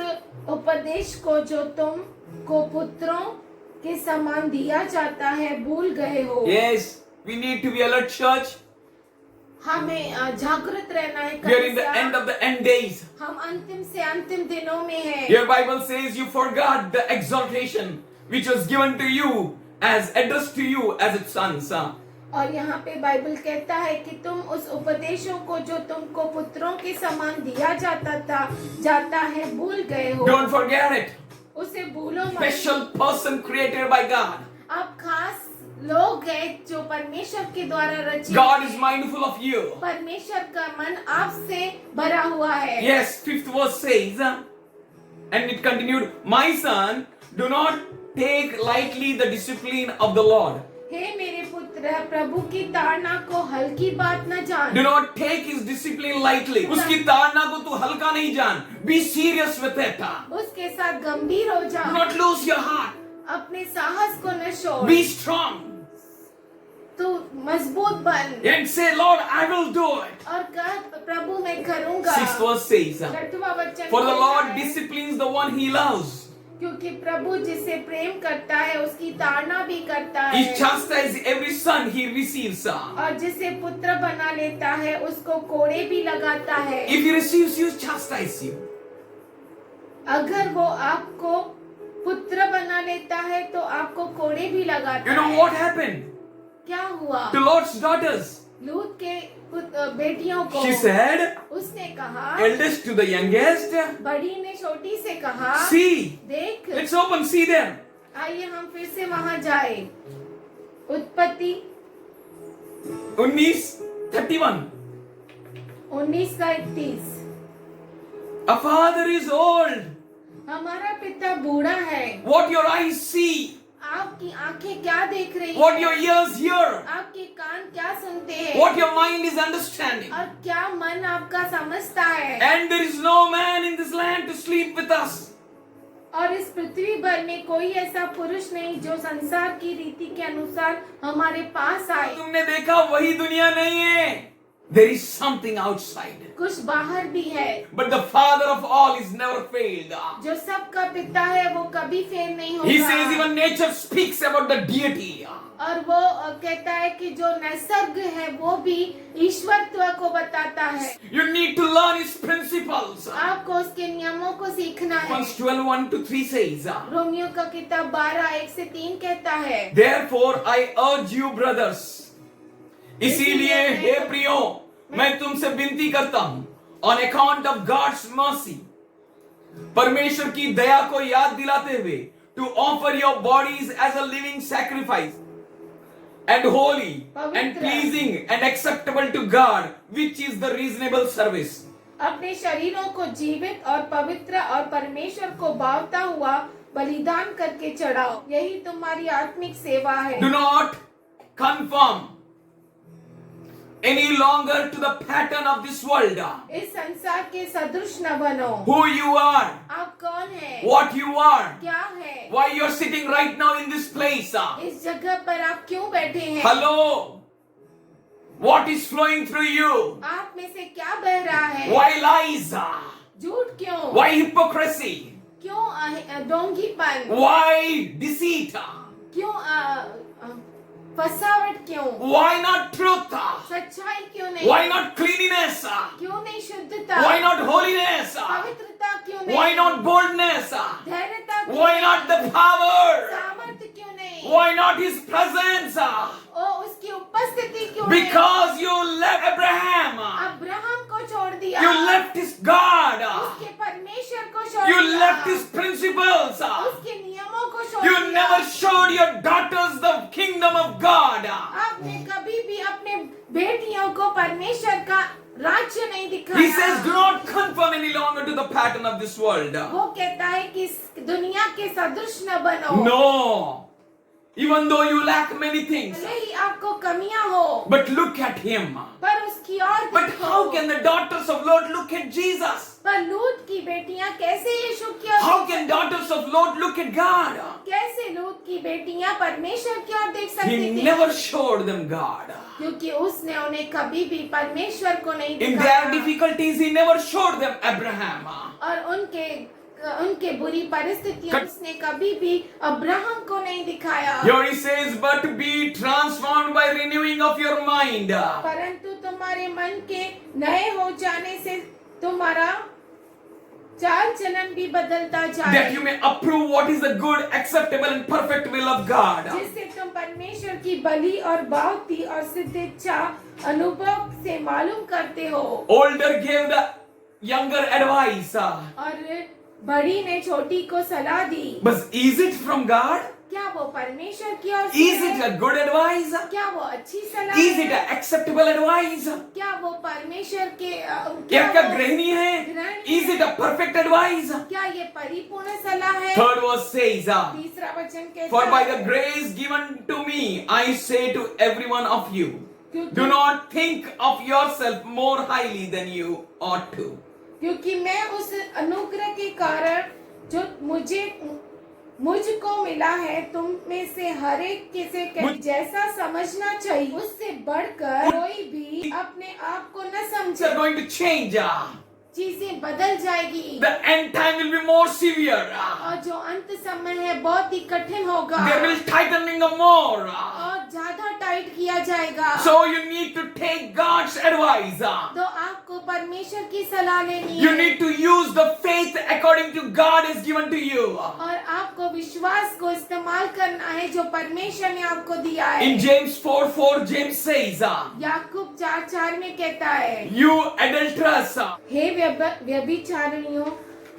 [SPEAKER 2] उपदेश को जो तुम को पुत्रों के समान दिया जाता है भूल गए हो।
[SPEAKER 3] Yes, we need to be alert, church.
[SPEAKER 2] हमें जागृत रहना है।
[SPEAKER 3] We are in the end of the end days.
[SPEAKER 2] हम अंतिम से अंतिम दिनों में हैं।
[SPEAKER 3] Your Bible says you forgot the exhortation which was given to you as addressed to you as its sons.
[SPEAKER 2] और यहाँ पे बाइबल कहता है कि तुम उस उपदेशों को जो तुमको पुत्रों के समान दिया जाता है भूल गए हो।
[SPEAKER 3] Don't forget it.
[SPEAKER 2] उसे भूलो मत।
[SPEAKER 3] Special person created by God.
[SPEAKER 2] आप खास लोग हैं जो परमेश्वर के द्वारा रचित
[SPEAKER 3] God
[SPEAKER 2] हैं।
[SPEAKER 3] is mindful of you.
[SPEAKER 2] परमेश्वर का मन आपसे भरा हुआ है।
[SPEAKER 3] Yes, 5th verse says, and it continued, my son, do not take lightly the discipline of the Lord.
[SPEAKER 2] हे मेरे पुत्र, प्रभु की ताड़ना को हल्की बात न जान।
[SPEAKER 3] Do not take his discipline lightly. उसकी ताड़ना को तू हल्का नहीं जान. Be serious with it.
[SPEAKER 2] उसके साथ गंभीर हो
[SPEAKER 3] Do
[SPEAKER 2] जा।
[SPEAKER 3] not lose your heart.
[SPEAKER 2] अपने साहस को न छोड़।
[SPEAKER 3] Be strong.
[SPEAKER 2] तू मजबूत बन
[SPEAKER 3] And say, Lord, I will do it.
[SPEAKER 2] और कह प्रभु मैं करूँगा।
[SPEAKER 3] 6th verse says,
[SPEAKER 2] 6वां वचन
[SPEAKER 3] for the
[SPEAKER 2] कहता
[SPEAKER 3] Lord
[SPEAKER 2] है,
[SPEAKER 3] disciplines the one he loves.
[SPEAKER 2] क्योंकि प्रभु जिसे प्रेम करता है उसकी ताड़ना भी करता
[SPEAKER 3] He
[SPEAKER 2] है।
[SPEAKER 3] chastises every son he receives.
[SPEAKER 2] और जिसे पुत्र बना लेता है उसको कोड़े भी लगाता है।
[SPEAKER 3] If he receives you, chastise you.
[SPEAKER 2] अगर वो आपको पुत्र बना लेता है तो आपको कोड़े भी लगाता
[SPEAKER 3] You know
[SPEAKER 2] है।
[SPEAKER 3] what happened
[SPEAKER 2] क्या हुआ
[SPEAKER 3] to Lord's daughters?
[SPEAKER 2] लूत के बेटियों को?
[SPEAKER 3] She said,
[SPEAKER 2] उसने कहा,
[SPEAKER 3] eldest to the youngest,
[SPEAKER 2] बड़ी ने छोटी से कहा,
[SPEAKER 3] see,
[SPEAKER 2] देख।
[SPEAKER 3] let's open, see them.
[SPEAKER 2] आइए हम फिर से वहां जाए। उत्पत्ति
[SPEAKER 3] 19:31.
[SPEAKER 2] 19:31।
[SPEAKER 3] A father is old.
[SPEAKER 2] हमारा पिता बूढ़ा है।
[SPEAKER 3] What your eyes see,
[SPEAKER 2] आपकी आंखें क्या देख रही
[SPEAKER 3] what
[SPEAKER 2] हैं?
[SPEAKER 3] your ears hear,
[SPEAKER 2] आपके कान क्या सुनते हैं?
[SPEAKER 3] what your mind is understanding.
[SPEAKER 2] और क्या मन आपका समझता है?
[SPEAKER 3] And there is no man in this land to sleep with us.
[SPEAKER 2] और इस पृथ्वी भर में कोई ऐसा पुरुष नहीं जो संसार की रीति के अनुसार हमारे पास आए।
[SPEAKER 3] तुमने देखा वही दुनिया नहीं है. There is something outside.
[SPEAKER 2] कुछ बाहर भी है।
[SPEAKER 3] But the father of all is never failed.
[SPEAKER 2] जो सबका पिता है वो कभी फेल नहीं होगा।
[SPEAKER 3] He says even nature speaks about the deity.
[SPEAKER 2] और वो कहता है कि जो निसर्ग है वो भी ईश्वरत्व को बताता है।
[SPEAKER 3] You need to learn his principles.
[SPEAKER 2] आपको उसके नियमों को सीखना है।
[SPEAKER 3] Romans 12:1-3 says,
[SPEAKER 2] रोमियो का किताब 12:1-3 कहता है,
[SPEAKER 3] Therefore I urge you brothers. इसीलिए हे प्रियो मैं तुमसे विनती करता हूं on account of God's mercy, परमेश्वर की दया को याद दिलाते हुए, to offer your bodies as a living sacrifice and holy and pleasing and acceptable to God, which is the reasonable service.
[SPEAKER 2] अपने शरीरों को जीवित और पवित्र और परमेश्वर को भावता हुआ बलिदान करके चढ़ाओ, यही तुम्हारी आत्मिक सेवा है।
[SPEAKER 3] Do not conform any longer to the pattern of this world.
[SPEAKER 2] इस संसार के सदृश न बनो।
[SPEAKER 3] Who you are,
[SPEAKER 2] आप कौन है?
[SPEAKER 3] what you are,
[SPEAKER 2] क्या है?
[SPEAKER 3] why you are sitting right now in this place.
[SPEAKER 2] इस जगह पर आप क्यों बैठे हैं?
[SPEAKER 3] Hello, what is flowing through you?
[SPEAKER 2] आप में से क्या बह रहा है?
[SPEAKER 3] Why lies?
[SPEAKER 2] झूठ क्यों?
[SPEAKER 3] Why hypocrisy?
[SPEAKER 2] क्यों ढोंगीपन?
[SPEAKER 3] Why deceit?
[SPEAKER 2] क्यों फसावट क्यों?
[SPEAKER 3] Why not truth?
[SPEAKER 2] सच्चाई क्यों नहीं?
[SPEAKER 3] Why not cleanliness?
[SPEAKER 2] क्यों नहीं शुद्धता?
[SPEAKER 3] Why not holiness?
[SPEAKER 2] पवित्रता क्यों नहीं?
[SPEAKER 3] Why not boldness?
[SPEAKER 2] धैर्यता क्यों
[SPEAKER 3] Why
[SPEAKER 2] नहीं?
[SPEAKER 3] not the power?
[SPEAKER 2] सामर्थ्य क्यों नहीं?
[SPEAKER 3] Why not his presence?
[SPEAKER 2] और उसकी उपस्थिति क्यों नहीं?
[SPEAKER 3] Because you left Abraham.
[SPEAKER 2] Abraham को छोड़ दिया।
[SPEAKER 3] You left his God.
[SPEAKER 2] उसके परमेश्वर को छोड़
[SPEAKER 3] You
[SPEAKER 2] दिया।
[SPEAKER 3] left his principles.
[SPEAKER 2] उसके नियमों को छोड़
[SPEAKER 3] You
[SPEAKER 2] दिया।
[SPEAKER 3] never showed your daughters the kingdom of God.
[SPEAKER 2] आपने कभी भी अपने बेटियों को परमेश्वर का राज्य नहीं दिखाया।
[SPEAKER 3] He says, do not conform any longer to the pattern of this world.
[SPEAKER 2] वो कहता है कि इस दुनिया के सदृश न बनो।
[SPEAKER 3] No. Even though you lack many things.
[SPEAKER 2] भले ही आपको कमियां हो,
[SPEAKER 3] But look at him.
[SPEAKER 2] पर उसकी और
[SPEAKER 3] But
[SPEAKER 2] देखो।
[SPEAKER 3] how can the daughters of Lot look at Jesus?
[SPEAKER 2] पर लूत की बेटियां कैसे यीशु की ओर
[SPEAKER 3] How
[SPEAKER 2] देख
[SPEAKER 3] can
[SPEAKER 2] सकती?
[SPEAKER 3] daughters of Lot look at God?
[SPEAKER 2] कैसे लूत की बेटियां परमेश्वर की ओर देख सकती
[SPEAKER 3] He
[SPEAKER 2] थी?
[SPEAKER 3] never showed them God.
[SPEAKER 2] क्योंकि उसने उन्हें कभी भी परमेश्वर को नहीं
[SPEAKER 3] In
[SPEAKER 2] दिखाया।
[SPEAKER 3] their difficulties, he never showed them Abraham.
[SPEAKER 2] और उनके बुरी परिस्थितियों में उसने कभी भी अब्राहम को नहीं दिखाया।
[SPEAKER 3] Here he says, but be transformed by renewing of your mind.
[SPEAKER 2] परंतु तुम्हारे मन के नए हो जाने से तुम्हारा चाल चलन भी बदलता जाए,
[SPEAKER 3] That you may approve what is the good, acceptable and perfect will of God.
[SPEAKER 2] जिससे तुम परमेश्वर की बलि और भावती और सिद्ध इच्छा अनुभव से मालूम करते हो।
[SPEAKER 3] Older gave the younger advice.
[SPEAKER 2] और बड़ी ने छोटी को सलाह दी।
[SPEAKER 3] But is it from God?
[SPEAKER 2] क्या वो परमेश्वर की ओर से
[SPEAKER 3] Is
[SPEAKER 2] है?
[SPEAKER 3] it a good advice?
[SPEAKER 2] क्या वो अच्छी सलाह
[SPEAKER 3] Is
[SPEAKER 2] है?
[SPEAKER 3] it an acceptable advice?
[SPEAKER 2] क्या वो परमेश्वर के
[SPEAKER 3] क्या क्या
[SPEAKER 2] वो-
[SPEAKER 3] ग्रहणी है? Is it a perfect advice?
[SPEAKER 2] क्या ये परिपूर्ण सलाह है?
[SPEAKER 3] Third verse says,
[SPEAKER 2] तीसरा वचन कहता
[SPEAKER 3] for by the
[SPEAKER 2] है,
[SPEAKER 3] grace given to me, I say to every one of you,
[SPEAKER 2] क्योंकि-
[SPEAKER 3] do not think of yourself more highly than you ought to.
[SPEAKER 2] क्योंकि मैं उस अनुग्रह के कारण जो मुझको मिला है, तुम में से हर एक के जैसा समझना चाहिए, उससे बढ़कर कोई भी अपने आप को न
[SPEAKER 3] Things are
[SPEAKER 2] समझे।
[SPEAKER 3] going to change.
[SPEAKER 2] चीजें बदल जाएगी
[SPEAKER 3] The end time will be more severe.
[SPEAKER 2] और जो अंत समय है बहुत ही कठिन होगा
[SPEAKER 3] There will tightening of more.
[SPEAKER 2] और ज्यादा टाइट किया जाएगा।
[SPEAKER 3] So you need to take God's advice.
[SPEAKER 2] तो आपको परमेश्वर की सलाह लेनी
[SPEAKER 3] You
[SPEAKER 2] है
[SPEAKER 3] need to use the faith according to God is given to you.
[SPEAKER 2] और आपको विश्वास को इस्तेमाल करना है जो परमेश्वर ने आपको दिया है।
[SPEAKER 3] In James 4:4, James says,
[SPEAKER 2] याकूब 4:4 में कहता है,
[SPEAKER 3] you adulterous,
[SPEAKER 2] हे व्यभिचारिणियों,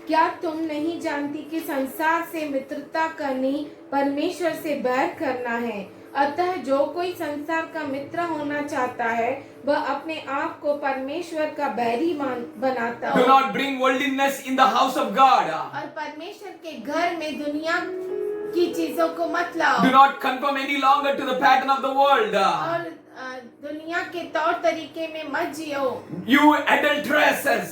[SPEAKER 2] क्या तुम नहीं जानती कि संसार से मित्रता करनी परमेश्वर से बैर करना है? अतः जो कोई संसार का मित्र होना चाहता है वह अपने आप को परमेश्वर का बैरी बनाता
[SPEAKER 3] do
[SPEAKER 2] है।
[SPEAKER 3] not bring worldliness in the house of God.
[SPEAKER 2] और परमेश्वर के घर में दुनिया की चीजों को मत लाओ
[SPEAKER 3] Do not conform any longer to the pattern of the world.
[SPEAKER 2] और दुनिया के तौर तरीके में मत जियो।
[SPEAKER 3] You adulteresses,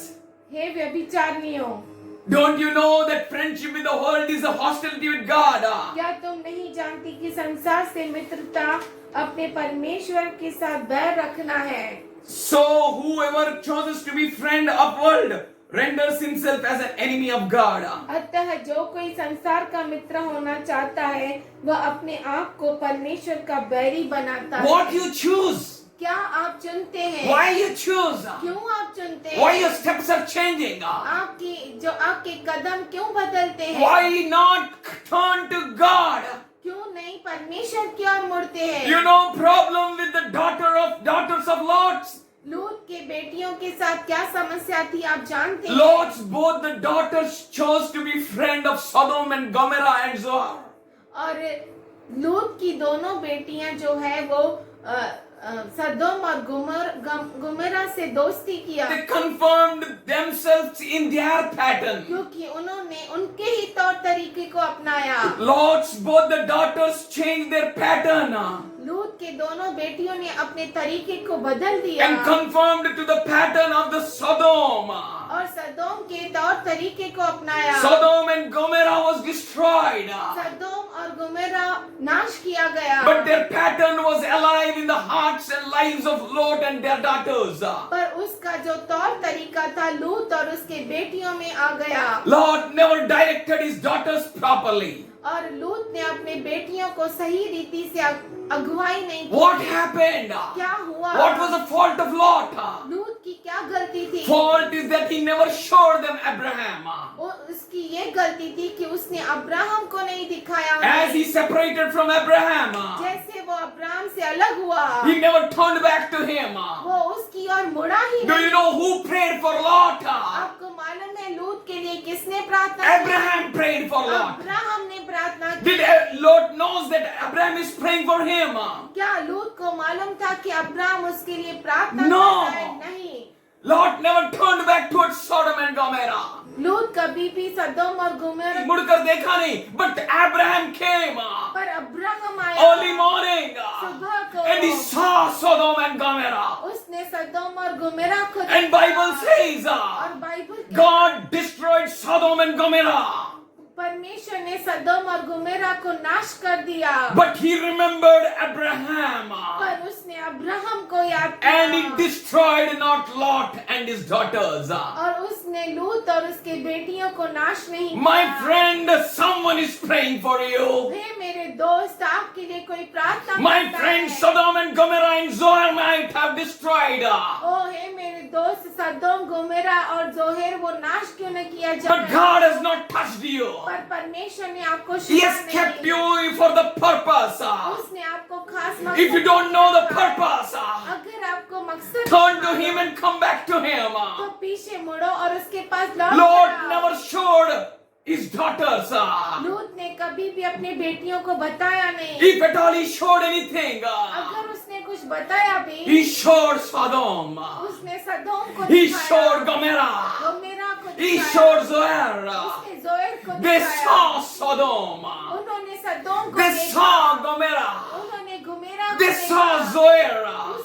[SPEAKER 2] hey व्यभिचारिणियों,
[SPEAKER 3] don't you know that friendship with the world is a hostility with God?
[SPEAKER 2] क्या तुम नहीं जानती कि संसार से मित्रता अपने परमेश्वर के साथ बैर रखना है?
[SPEAKER 3] So whoever chooses to be friend of world renders himself as an enemy of God.
[SPEAKER 2] अतः जो कोई संसार का मित्र होना चाहता है वह अपने आप को परमेश्वर का बैरी बनाता है।
[SPEAKER 3] What you choose?
[SPEAKER 2] क्या आप चुनते हैं?
[SPEAKER 3] Why you choose?
[SPEAKER 2] क्यों आप चुनते हैं?
[SPEAKER 3] Why your steps are changing?
[SPEAKER 2] आपके कदम क्यों बदलते हैं?
[SPEAKER 3] Why not turn to God?
[SPEAKER 2] क्यों नहीं परमेश्वर की ओर मुड़ते हैं?
[SPEAKER 3] You know problem with the daughters of Lot?
[SPEAKER 2] लूत के बेटियों के साथ क्या समस्या थी आप जानते हैं?
[SPEAKER 3] Lot's both the daughters chose to be friend of Sodom and Gomorrah and Zoar.
[SPEAKER 2] और लूत की दोनों बेटियां जो है वो सदोम और गुमरा से दोस्ती किया
[SPEAKER 3] They confirmed themselves in their pattern.
[SPEAKER 2] क्योंकि उन्होंने उनके ही तौर तरीके को अपनाया।
[SPEAKER 3] Lot's both the daughters changed their pattern
[SPEAKER 2] लूत के दोनों बेटियों ने अपने तरीके को बदल दिया
[SPEAKER 3] and conformed to the pattern of the Sodom.
[SPEAKER 2] और सदोम के तौर तरीके को अपनाया।
[SPEAKER 3] Sodom and Gomorrah was destroyed.
[SPEAKER 2] सदोम और गुमरा नाश किया गया।
[SPEAKER 3] But their pattern was alive in the hearts and lives of Lot and their daughters.
[SPEAKER 2] पर उसका जो तौर तरीका था लूत और उसके बेटियों में आ गया।
[SPEAKER 3] Lot never directed his daughters properly.
[SPEAKER 2] और लूत ने अपने बेटियों को सही रीति से अगुवाई नहीं की।
[SPEAKER 3] What happened?
[SPEAKER 2] क्या हुआ?
[SPEAKER 3] What was the fault of Lot?
[SPEAKER 2] लूत की क्या गलती थी?
[SPEAKER 3] Fault is that he never showed them Abraham.
[SPEAKER 2] उसकी ये गलती थी कि उसने अब्राहम को नहीं दिखाया।
[SPEAKER 3] As he separated from Abraham,
[SPEAKER 2] जैसे वो अब्राहम से अलग हुआ,
[SPEAKER 3] he never turned back to him.
[SPEAKER 2] वो उसकी ओर मुड़ा ही
[SPEAKER 3] Do
[SPEAKER 2] नहीं।
[SPEAKER 3] you know who prayed for Lot?
[SPEAKER 2] आपको मालूम है लूत के लिए किसने प्रार्थना की?
[SPEAKER 3] Abraham prayed for Lot.
[SPEAKER 2] Abraham ने प्रार्थना की।
[SPEAKER 3] Did Lot knows that Abraham is praying for him?
[SPEAKER 2] क्या लूत को मालूम था कि अब्राहम उसके लिए प्रार्थना
[SPEAKER 3] No.
[SPEAKER 2] करता है? नहीं।
[SPEAKER 3] Lot never turned back towards Sodom and Gomorrah.
[SPEAKER 2] लूत कभी भी सदोम और गोमेर
[SPEAKER 3] मुड़कर देखा नहीं, but Abraham came
[SPEAKER 2] पर अब्राहम आया
[SPEAKER 3] early morning
[SPEAKER 2] सुबह को,
[SPEAKER 3] and he saw Sodom and Gomorrah.
[SPEAKER 2] उसने सदोम और गोमेरा को
[SPEAKER 3] And
[SPEAKER 2] देखा।
[SPEAKER 3] Bible says
[SPEAKER 2] और Bible
[SPEAKER 3] God destroyed Sodom and Gomorrah.
[SPEAKER 2] परमेश्वर ने सदोम और गोमेरा को नाश कर दिया,
[SPEAKER 3] But he remembered Abraham
[SPEAKER 2] पर उसने अब्राहम को याद
[SPEAKER 3] and he
[SPEAKER 2] किया
[SPEAKER 3] destroyed not Lot and his daughters.
[SPEAKER 2] और उसने लूत और उसके बेटियों को नाश नहीं
[SPEAKER 3] My
[SPEAKER 2] किया।
[SPEAKER 3] friend, someone is praying for you.
[SPEAKER 2] हे मेरे दोस्त, आपके लिए कोई प्रार्थना
[SPEAKER 3] My
[SPEAKER 2] करता
[SPEAKER 3] friend,
[SPEAKER 2] है।
[SPEAKER 3] Sodom and Gomorrah and Zoar might have destroyed.
[SPEAKER 2] ओ हे मेरे दोस्त, सदोम गोमेरा और जोहेर वो नाश क्यों न किया
[SPEAKER 3] But
[SPEAKER 2] जाए?
[SPEAKER 3] God has not touched you.
[SPEAKER 2] पर परमेश्वर ने आपको
[SPEAKER 3] He
[SPEAKER 2] छुआ
[SPEAKER 3] has kept
[SPEAKER 2] नहीं।
[SPEAKER 3] you for the purpose.
[SPEAKER 2] उसने आपको खास
[SPEAKER 3] If
[SPEAKER 2] मकसद
[SPEAKER 3] you don't know the
[SPEAKER 2] में रखा है।
[SPEAKER 3] purpose,
[SPEAKER 2] अगर आपको मकसद
[SPEAKER 3] turn to
[SPEAKER 2] नहीं
[SPEAKER 3] him
[SPEAKER 2] मालूम,
[SPEAKER 3] and come back to him.
[SPEAKER 2] तो पीछे मुड़ो और उसके पास लौट
[SPEAKER 3] Lord
[SPEAKER 2] जाओ।
[SPEAKER 3] never showed his daughters.
[SPEAKER 2] लूत ने कभी भी अपनी बेटियों को बताया नहीं।
[SPEAKER 3] If at all he showed anything,
[SPEAKER 2] अगर उसने कुछ बताया भी,
[SPEAKER 3] he showed Sodom.
[SPEAKER 2] उसने सदोम को
[SPEAKER 3] He
[SPEAKER 2] दिखाया,
[SPEAKER 3] showed Gomorrah.
[SPEAKER 2] गोमेरा को
[SPEAKER 3] He
[SPEAKER 2] दिखाया,
[SPEAKER 3] showed Zoar.
[SPEAKER 2] उसने जोएर को
[SPEAKER 3] They
[SPEAKER 2] दिखाया।
[SPEAKER 3] saw Sodom.
[SPEAKER 2] उन्होंने सदोम को
[SPEAKER 3] They
[SPEAKER 2] देखा,
[SPEAKER 3] saw Gomorrah.
[SPEAKER 2] उन्होंने गोमेरा को
[SPEAKER 3] They
[SPEAKER 2] देखा,
[SPEAKER 3] saw Zoar.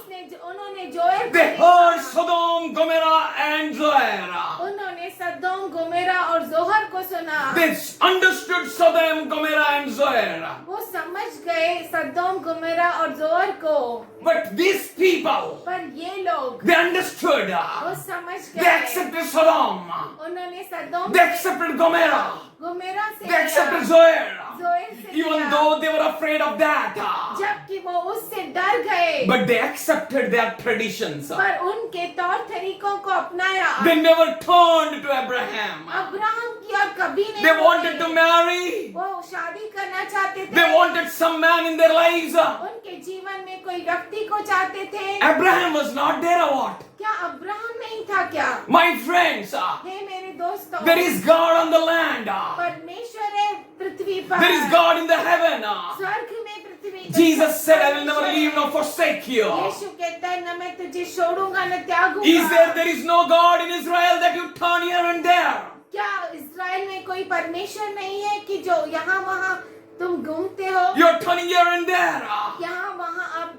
[SPEAKER 2] उन्होंने जोएर को
[SPEAKER 3] They
[SPEAKER 2] देखा,
[SPEAKER 3] heard Sodom, Gomorrah and Zoar.
[SPEAKER 2] उन्होंने सदोम गोमेरा और जोहर को सुना।
[SPEAKER 3] They understood Sodom, Gomorrah and Zoar.
[SPEAKER 2] वो समझ गए सदोम गोमेरा और जोहर को,
[SPEAKER 3] But these people,
[SPEAKER 2] पर ये लोग
[SPEAKER 3] they understood.
[SPEAKER 2] वो समझ
[SPEAKER 3] They
[SPEAKER 2] गए।
[SPEAKER 3] accepted Sodom.
[SPEAKER 2] उन्होंने सदोम
[SPEAKER 3] They accepted Gomorrah.
[SPEAKER 2] गोमेरा से
[SPEAKER 3] They accepted
[SPEAKER 2] लिया,
[SPEAKER 3] Zoar.
[SPEAKER 2] जोएर से
[SPEAKER 3] Even
[SPEAKER 2] लिया,
[SPEAKER 3] though they were afraid of that.
[SPEAKER 2] जबकि वो उससे डर गए,
[SPEAKER 3] But they accepted their traditions.
[SPEAKER 2] पर उनके तौर तरीकों को अपनाया।
[SPEAKER 3] They never turned to Abraham.
[SPEAKER 2] Abraham की और कभी नहीं
[SPEAKER 3] They wanted to
[SPEAKER 2] मुड़े।
[SPEAKER 3] marry.
[SPEAKER 2] वो शादी करना चाहते थे,
[SPEAKER 3] They wanted some man in their lives.
[SPEAKER 2] उनके जीवन में कोई व्यक्ति को चाहते थे।
[SPEAKER 3] Abraham was not there or what?
[SPEAKER 2] क्या अब्राहम नहीं था क्या?
[SPEAKER 3] My friends,
[SPEAKER 2] हे मेरे दोस्तों,
[SPEAKER 3] there is God on the land.
[SPEAKER 2] परमेश्वर है पृथ्वी पर,
[SPEAKER 3] There is God in the heaven.
[SPEAKER 2] स्वर्ग में पृथ्वी पर।
[SPEAKER 3] Jesus said, I will never leave nor forsake you.
[SPEAKER 2] यीशु कहता है, न मैं तुझे छोड़ूंगा न त्यागूंगा।
[SPEAKER 3] There is no God in Israel that you turn here and there.
[SPEAKER 2] क्या इस्राएल में कोई परमेश्वर नहीं है कि जो यहाँ वहाँ तुम घूमते हो,
[SPEAKER 3] You're turning here and there.
[SPEAKER 2] यहाँ वहाँ आप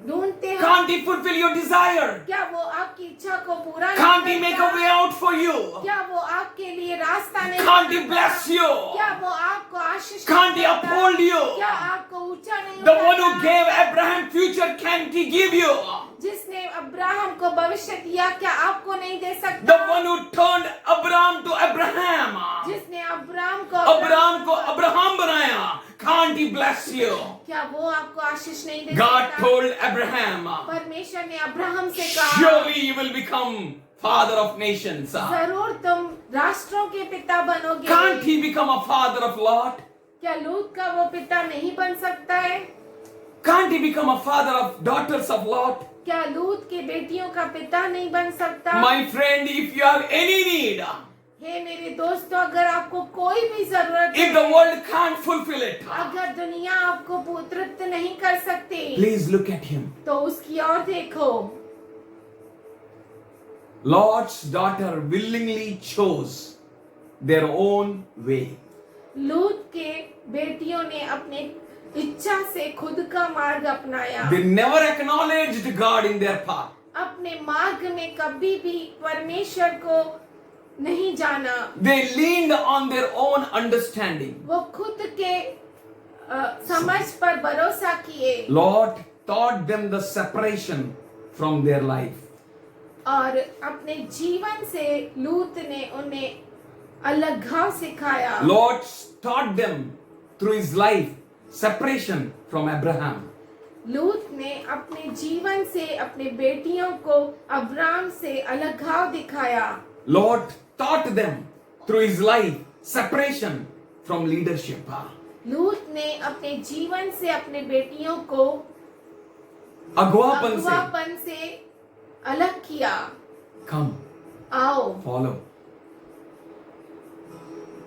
[SPEAKER 2] ढूंढते हो?
[SPEAKER 3] Can't he fulfill your desire?
[SPEAKER 2] क्या वो आपकी इच्छा को पूरा नहीं
[SPEAKER 3] Can't he make a
[SPEAKER 2] करता?
[SPEAKER 3] way out for you?
[SPEAKER 2] क्या वो आपके लिए रास्ता नहीं
[SPEAKER 3] Can't he
[SPEAKER 2] बनाता?
[SPEAKER 3] bless you?
[SPEAKER 2] क्या वो आपको आशीष
[SPEAKER 3] Can't he
[SPEAKER 2] नहीं देता?
[SPEAKER 3] uphold you?
[SPEAKER 2] क्या आपको ऊंचा नहीं
[SPEAKER 3] The one who
[SPEAKER 2] उठाता?
[SPEAKER 3] gave Abraham future, can't he give you?
[SPEAKER 2] जिसने अब्राहम को भविष्य दिया, क्या आपको नहीं दे सकता?
[SPEAKER 3] The one who turned Abraham to Abraham.
[SPEAKER 2] जिसने अब्राहम को
[SPEAKER 3] Abraham को Abraham बनाया. Can't he bless you?
[SPEAKER 2] क्या वो आपको आशीष नहीं दे
[SPEAKER 3] God
[SPEAKER 2] सकता?
[SPEAKER 3] told Abraham,
[SPEAKER 2] परमेश्वर ने अब्राहम से कहा,
[SPEAKER 3] surely you will become father of nations.
[SPEAKER 2] जरूर तुम राष्ट्रों के पिता बनोगे।
[SPEAKER 3] Can't he become a father of Lot?
[SPEAKER 2] क्या लूत का वो पिता नहीं बन सकता है?
[SPEAKER 3] Can't he become a father of daughters of Lot?
[SPEAKER 2] क्या लूत के बेटियों का पिता नहीं बन सकता?
[SPEAKER 3] My friend, if you have any need,
[SPEAKER 2] हे मेरे दोस्तों, अगर आपको कोई भी जरूरत
[SPEAKER 3] if the
[SPEAKER 2] है,
[SPEAKER 3] world can't fulfill it,
[SPEAKER 2] अगर दुनिया आपको तृप्त नहीं कर सकती,
[SPEAKER 3] please look at him.
[SPEAKER 2] तो उसकी ओर देखो।
[SPEAKER 3] Lot's daughter willingly chose their own way.
[SPEAKER 2] लूत के बेटियों ने अपने इच्छा से खुद का मार्ग अपनाया।
[SPEAKER 3] They never acknowledged God in their path.
[SPEAKER 2] अपने मार्ग में कभी भी परमेश्वर को नहीं जाना।
[SPEAKER 3] They leaned on their own understanding.
[SPEAKER 2] वो खुद के समझ पर भरोसा किए
[SPEAKER 3] Lot taught them the separation from their life.
[SPEAKER 2] और अपने जीवन से लूत ने उन्हें अलगाव सिखाया।
[SPEAKER 3] Lot taught them through his life separation from Abraham.
[SPEAKER 2] लूत ने अपने जीवन से अपने बेटियों को अब्राम से अलगाव दिखाया।
[SPEAKER 3] Lord taught them through his life separation from leadership.
[SPEAKER 2] लूत ने अपने जीवन से अपने बेटियों को
[SPEAKER 3] अगुवापन से
[SPEAKER 2] अगुवापन से अलग किया।
[SPEAKER 3] come,
[SPEAKER 2] आओ
[SPEAKER 3] follow,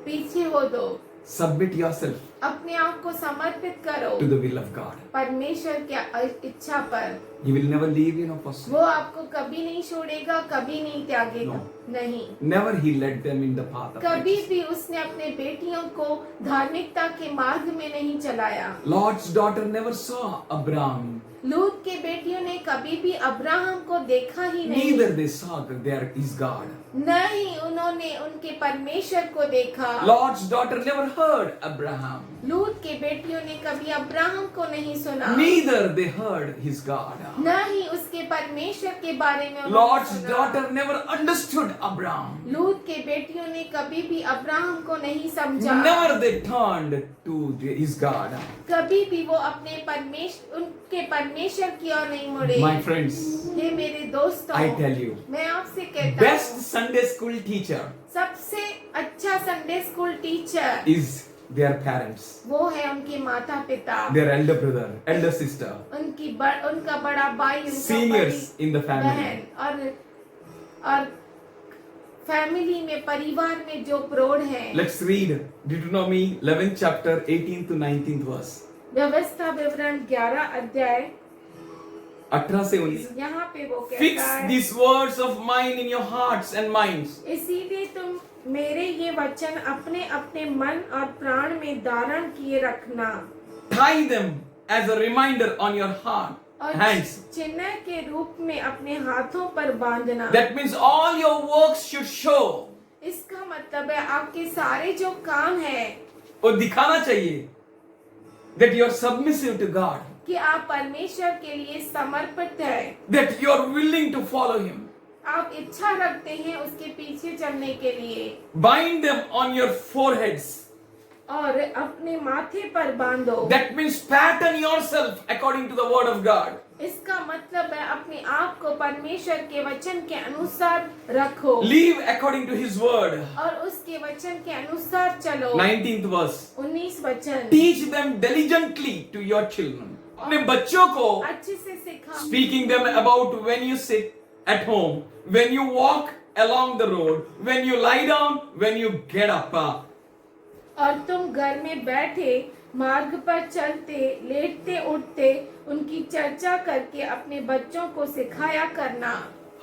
[SPEAKER 2] पीछे हो दो,
[SPEAKER 3] submit yourself
[SPEAKER 2] अपने आप को समर्पित करो
[SPEAKER 3] to the will of God.
[SPEAKER 2] परमेश्वर की इच्छा पर।
[SPEAKER 3] He will never leave you nor forsake.
[SPEAKER 2] वो आपको कभी नहीं छोड़ेगा, कभी नहीं त्यागेगा।
[SPEAKER 3] No.
[SPEAKER 2] नहीं,
[SPEAKER 3] Never he led them in the path of
[SPEAKER 2] कभी
[SPEAKER 3] righteousness.
[SPEAKER 2] भी उसने अपने बेटियों को धार्मिकता के मार्ग में नहीं चलाया।
[SPEAKER 3] Lord's daughter never saw Abraham.
[SPEAKER 2] लूत के बेटियों ने कभी भी अब्राहम को देखा ही नहीं।
[SPEAKER 3] Neither they saw that there is God.
[SPEAKER 2] नहीं उन्होंने उनके परमेश्वर को देखा।
[SPEAKER 3] Lord's daughter never heard Abraham.
[SPEAKER 2] लूत के बेटियों ने कभी अब्राहम को नहीं सुना।
[SPEAKER 3] Neither they heard his God.
[SPEAKER 2] न ही उसके परमेश्वर के बारे में उन्होंने
[SPEAKER 3] Lord's
[SPEAKER 2] सुना।
[SPEAKER 3] daughter never understood Abraham.
[SPEAKER 2] लूत के बेटियों ने कभी भी अब्राहम को नहीं समझा।
[SPEAKER 3] Never they turned to his God.
[SPEAKER 2] कभी भी वो अपने उनके परमेश्वर की ओर नहीं मुड़े।
[SPEAKER 3] My friends,
[SPEAKER 2] हे मेरे दोस्तों,
[SPEAKER 3] I tell you,
[SPEAKER 2] मैं आपसे कहता
[SPEAKER 3] best
[SPEAKER 2] हूँ,
[SPEAKER 3] Sunday school teacher
[SPEAKER 2] सबसे अच्छा Sunday school teacher
[SPEAKER 3] is their parents,
[SPEAKER 2] वो है उनके माता पिता,
[SPEAKER 3] their elder brother, elder sister,
[SPEAKER 2] उनका बड़ा भाई, उनका
[SPEAKER 3] seniors in the family.
[SPEAKER 2] बहन और फैमिली में, परिवार में जो प्रौढ़ हैं।
[SPEAKER 3] Let's read Deuteronomy 11th chapter 18th to 19th verse.
[SPEAKER 2] व्यवस्था विवरण 11 अध्याय
[SPEAKER 3] 18 से 19.
[SPEAKER 2] यहाँ पे वो
[SPEAKER 3] Fix
[SPEAKER 2] कहता है,
[SPEAKER 3] these words of mine in your hearts and minds.
[SPEAKER 2] इसीलिए तुम मेरे ये वचन अपने अपने मन और प्राण में धारण किए रखना
[SPEAKER 3] Tie them as a reminder on your
[SPEAKER 2] और
[SPEAKER 3] hands.
[SPEAKER 2] चिन्ह के रूप में अपने हाथों पर बांधना।
[SPEAKER 3] That means all your works should show.
[SPEAKER 2] इसका मतलब है आपके सारे जो काम है
[SPEAKER 3] वो दिखाना चाहिए that you are submissive to God,
[SPEAKER 2] कि आप परमेश्वर के लिए समर्पित है,
[SPEAKER 3] that you are willing to follow Him.
[SPEAKER 2] आप इच्छा रखते हैं उसके पीछे चलने के लिए
[SPEAKER 3] Bind them on your foreheads.
[SPEAKER 2] और अपने माथे पर बांधो।
[SPEAKER 3] That means pattern yourself according to the word of God.
[SPEAKER 2] इसका मतलब है अपने आप को परमेश्वर के वचन के अनुसार रखो
[SPEAKER 3] Live according to His word.
[SPEAKER 2] और उसके वचन के अनुसार चलो।
[SPEAKER 3] 19th verse.
[SPEAKER 2] 19 वचन।
[SPEAKER 3] Teach them diligently to your children. अपने बच्चों को
[SPEAKER 2] अच्छे से सिखाओ।
[SPEAKER 3] speaking them about when you sit at home, when you walk along the road, when you lie down, when you get up.
[SPEAKER 2] और तुम घर में बैठे, मार्ग पर चलते, लेटते उठते उनकी चर्चा करके अपने बच्चों को सिखाया करना।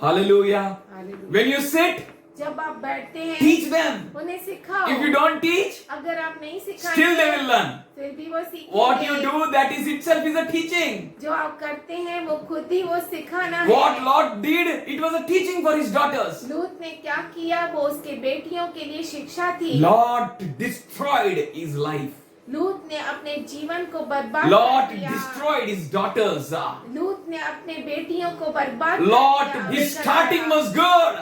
[SPEAKER 3] Hallelujah.
[SPEAKER 2] Hallelujah.
[SPEAKER 3] When you sit,
[SPEAKER 2] जब आप बैठते हैं
[SPEAKER 3] teach them.
[SPEAKER 2] उन्हें सिखाओ।
[SPEAKER 3] If you don't teach,
[SPEAKER 2] अगर आप नहीं सिखाएंगे
[SPEAKER 3] still they will learn.
[SPEAKER 2] फिर भी वो सीखेंगे।
[SPEAKER 3] What you do, that is itself is a teaching.
[SPEAKER 2] जो आप करते हैं वो खुद ही वो सिखाना
[SPEAKER 3] What
[SPEAKER 2] है।
[SPEAKER 3] Lot did, it was a teaching for his daughters.
[SPEAKER 2] लूत ने क्या किया, वो उसके बेटियों के लिए शिक्षा थी।
[SPEAKER 3] Lot destroyed his life.
[SPEAKER 2] लूत ने अपने जीवन को बर्बाद
[SPEAKER 3] Lot
[SPEAKER 2] कर दिया।
[SPEAKER 3] destroyed his daughters.
[SPEAKER 2] लूत ने अपने बेटियों को बर्बाद
[SPEAKER 3] Lot,
[SPEAKER 2] कर दिया।
[SPEAKER 3] his starting was good,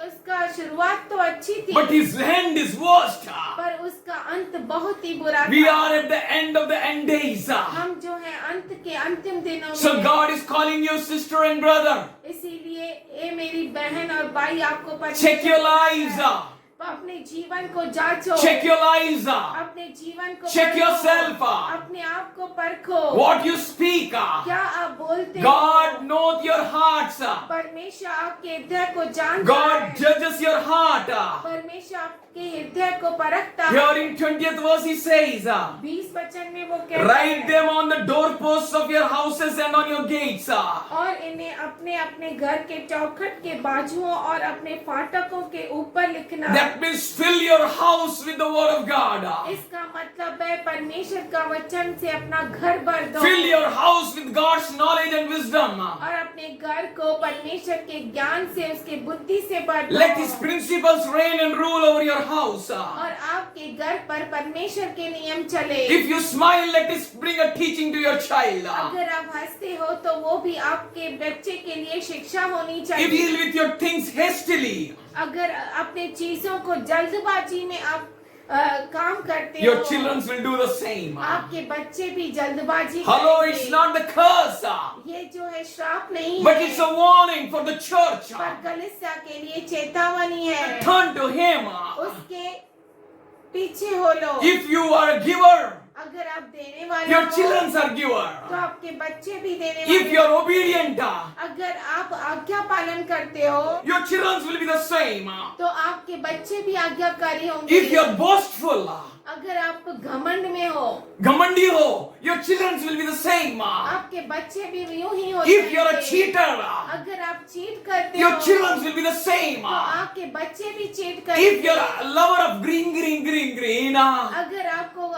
[SPEAKER 2] उसका शुरुआत तो अच्छी थी,
[SPEAKER 3] but his end is worst.
[SPEAKER 2] पर उसका अंत बहुत ही बुरा
[SPEAKER 3] We
[SPEAKER 2] था।
[SPEAKER 3] are at the end of the end days.
[SPEAKER 2] हम जो है अंत के अंतिम दिनों
[SPEAKER 3] So
[SPEAKER 2] में
[SPEAKER 3] God is calling you, sister and brother.
[SPEAKER 2] इसीलिए ये मेरी बहन और भाई आपको
[SPEAKER 3] Check your lives.
[SPEAKER 2] अपने जीवन को जांचो।
[SPEAKER 3] Check your lives.
[SPEAKER 2] अपने जीवन को
[SPEAKER 3] Check
[SPEAKER 2] परखो।
[SPEAKER 3] yourself.
[SPEAKER 2] अपने आप को परखो।
[SPEAKER 3] What you speak.
[SPEAKER 2] क्या आप बोलते
[SPEAKER 3] God
[SPEAKER 2] हो?
[SPEAKER 3] knows your hearts.
[SPEAKER 2] परमेश्वर आपके हृदय को जानता
[SPEAKER 3] God
[SPEAKER 2] है।
[SPEAKER 3] judges your heart.
[SPEAKER 2] परमेश्वर आपके हृदय को परखता है।
[SPEAKER 3] Here in 20th verse he says,
[SPEAKER 2] 20 वचन में वो कहता
[SPEAKER 3] write
[SPEAKER 2] है,
[SPEAKER 3] them on the doorposts of your houses and on your gates.
[SPEAKER 2] और इन्हें अपने अपने घर के चौखट के बाजुओं और अपने फाटकों के ऊपर लिखना।
[SPEAKER 3] That means fill your house with the word of God.
[SPEAKER 2] इसका मतलब है परमेश्वर का वचन से अपना घर भर दो
[SPEAKER 3] Fill your house with God's knowledge and wisdom.
[SPEAKER 2] और अपने घर को परमेश्वर के ज्ञान से, उसके बुद्धि से भर दो।
[SPEAKER 3] Let His principles reign and rule over your house.
[SPEAKER 2] और आपके घर पर परमेश्वर के नियम चले।
[SPEAKER 3] If you smile, let it bring a teaching to your child.
[SPEAKER 2] अगर आप हंसते हो तो वो भी आपके बच्चे के लिए शिक्षा होनी
[SPEAKER 3] If
[SPEAKER 2] चाहिए।
[SPEAKER 3] you deal with your things hastily,
[SPEAKER 2] अगर अपने चीजों को जल्दबाजी में आप काम करते
[SPEAKER 3] your
[SPEAKER 2] हो,
[SPEAKER 3] children will do the same.
[SPEAKER 2] आपके बच्चे भी जल्दबाजी
[SPEAKER 3] Hello,
[SPEAKER 2] करेंगे।
[SPEAKER 3] it's not the curse,
[SPEAKER 2] ये जो है श्राप नहीं
[SPEAKER 3] but
[SPEAKER 2] है,
[SPEAKER 3] it's a warning for the church.
[SPEAKER 2] पर कलीसिया के लिए चेतावनी है।
[SPEAKER 3] Turn to Him.
[SPEAKER 2] उसके पीछे हो लो।
[SPEAKER 3] If you are a giver,
[SPEAKER 2] अगर आप देने वाले
[SPEAKER 3] your
[SPEAKER 2] हो,
[SPEAKER 3] children are
[SPEAKER 2] तो
[SPEAKER 3] giver.
[SPEAKER 2] आपके बच्चे भी देने
[SPEAKER 3] If
[SPEAKER 2] वाले
[SPEAKER 3] you are
[SPEAKER 2] हो।
[SPEAKER 3] obedient,
[SPEAKER 2] अगर आप आज्ञा पालन करते हो,
[SPEAKER 3] your children will be the same.
[SPEAKER 2] तो आपके बच्चे भी आज्ञाकारी होंगे।
[SPEAKER 3] If you are boastful,
[SPEAKER 2] अगर आप घमंड में हो,
[SPEAKER 3] Gamandi ho, your children will be the same.
[SPEAKER 2] आपके बच्चे भी यूं ही हो
[SPEAKER 3] If you are a
[SPEAKER 2] जाएंगे।
[SPEAKER 3] cheater,
[SPEAKER 2] अगर आप चीट करते
[SPEAKER 3] your
[SPEAKER 2] हो,
[SPEAKER 3] children will be the same.
[SPEAKER 2] तो आपके बच्चे भी चीट
[SPEAKER 3] If
[SPEAKER 2] करेंगे।
[SPEAKER 3] you are a lover of green,
[SPEAKER 2] अगर आपको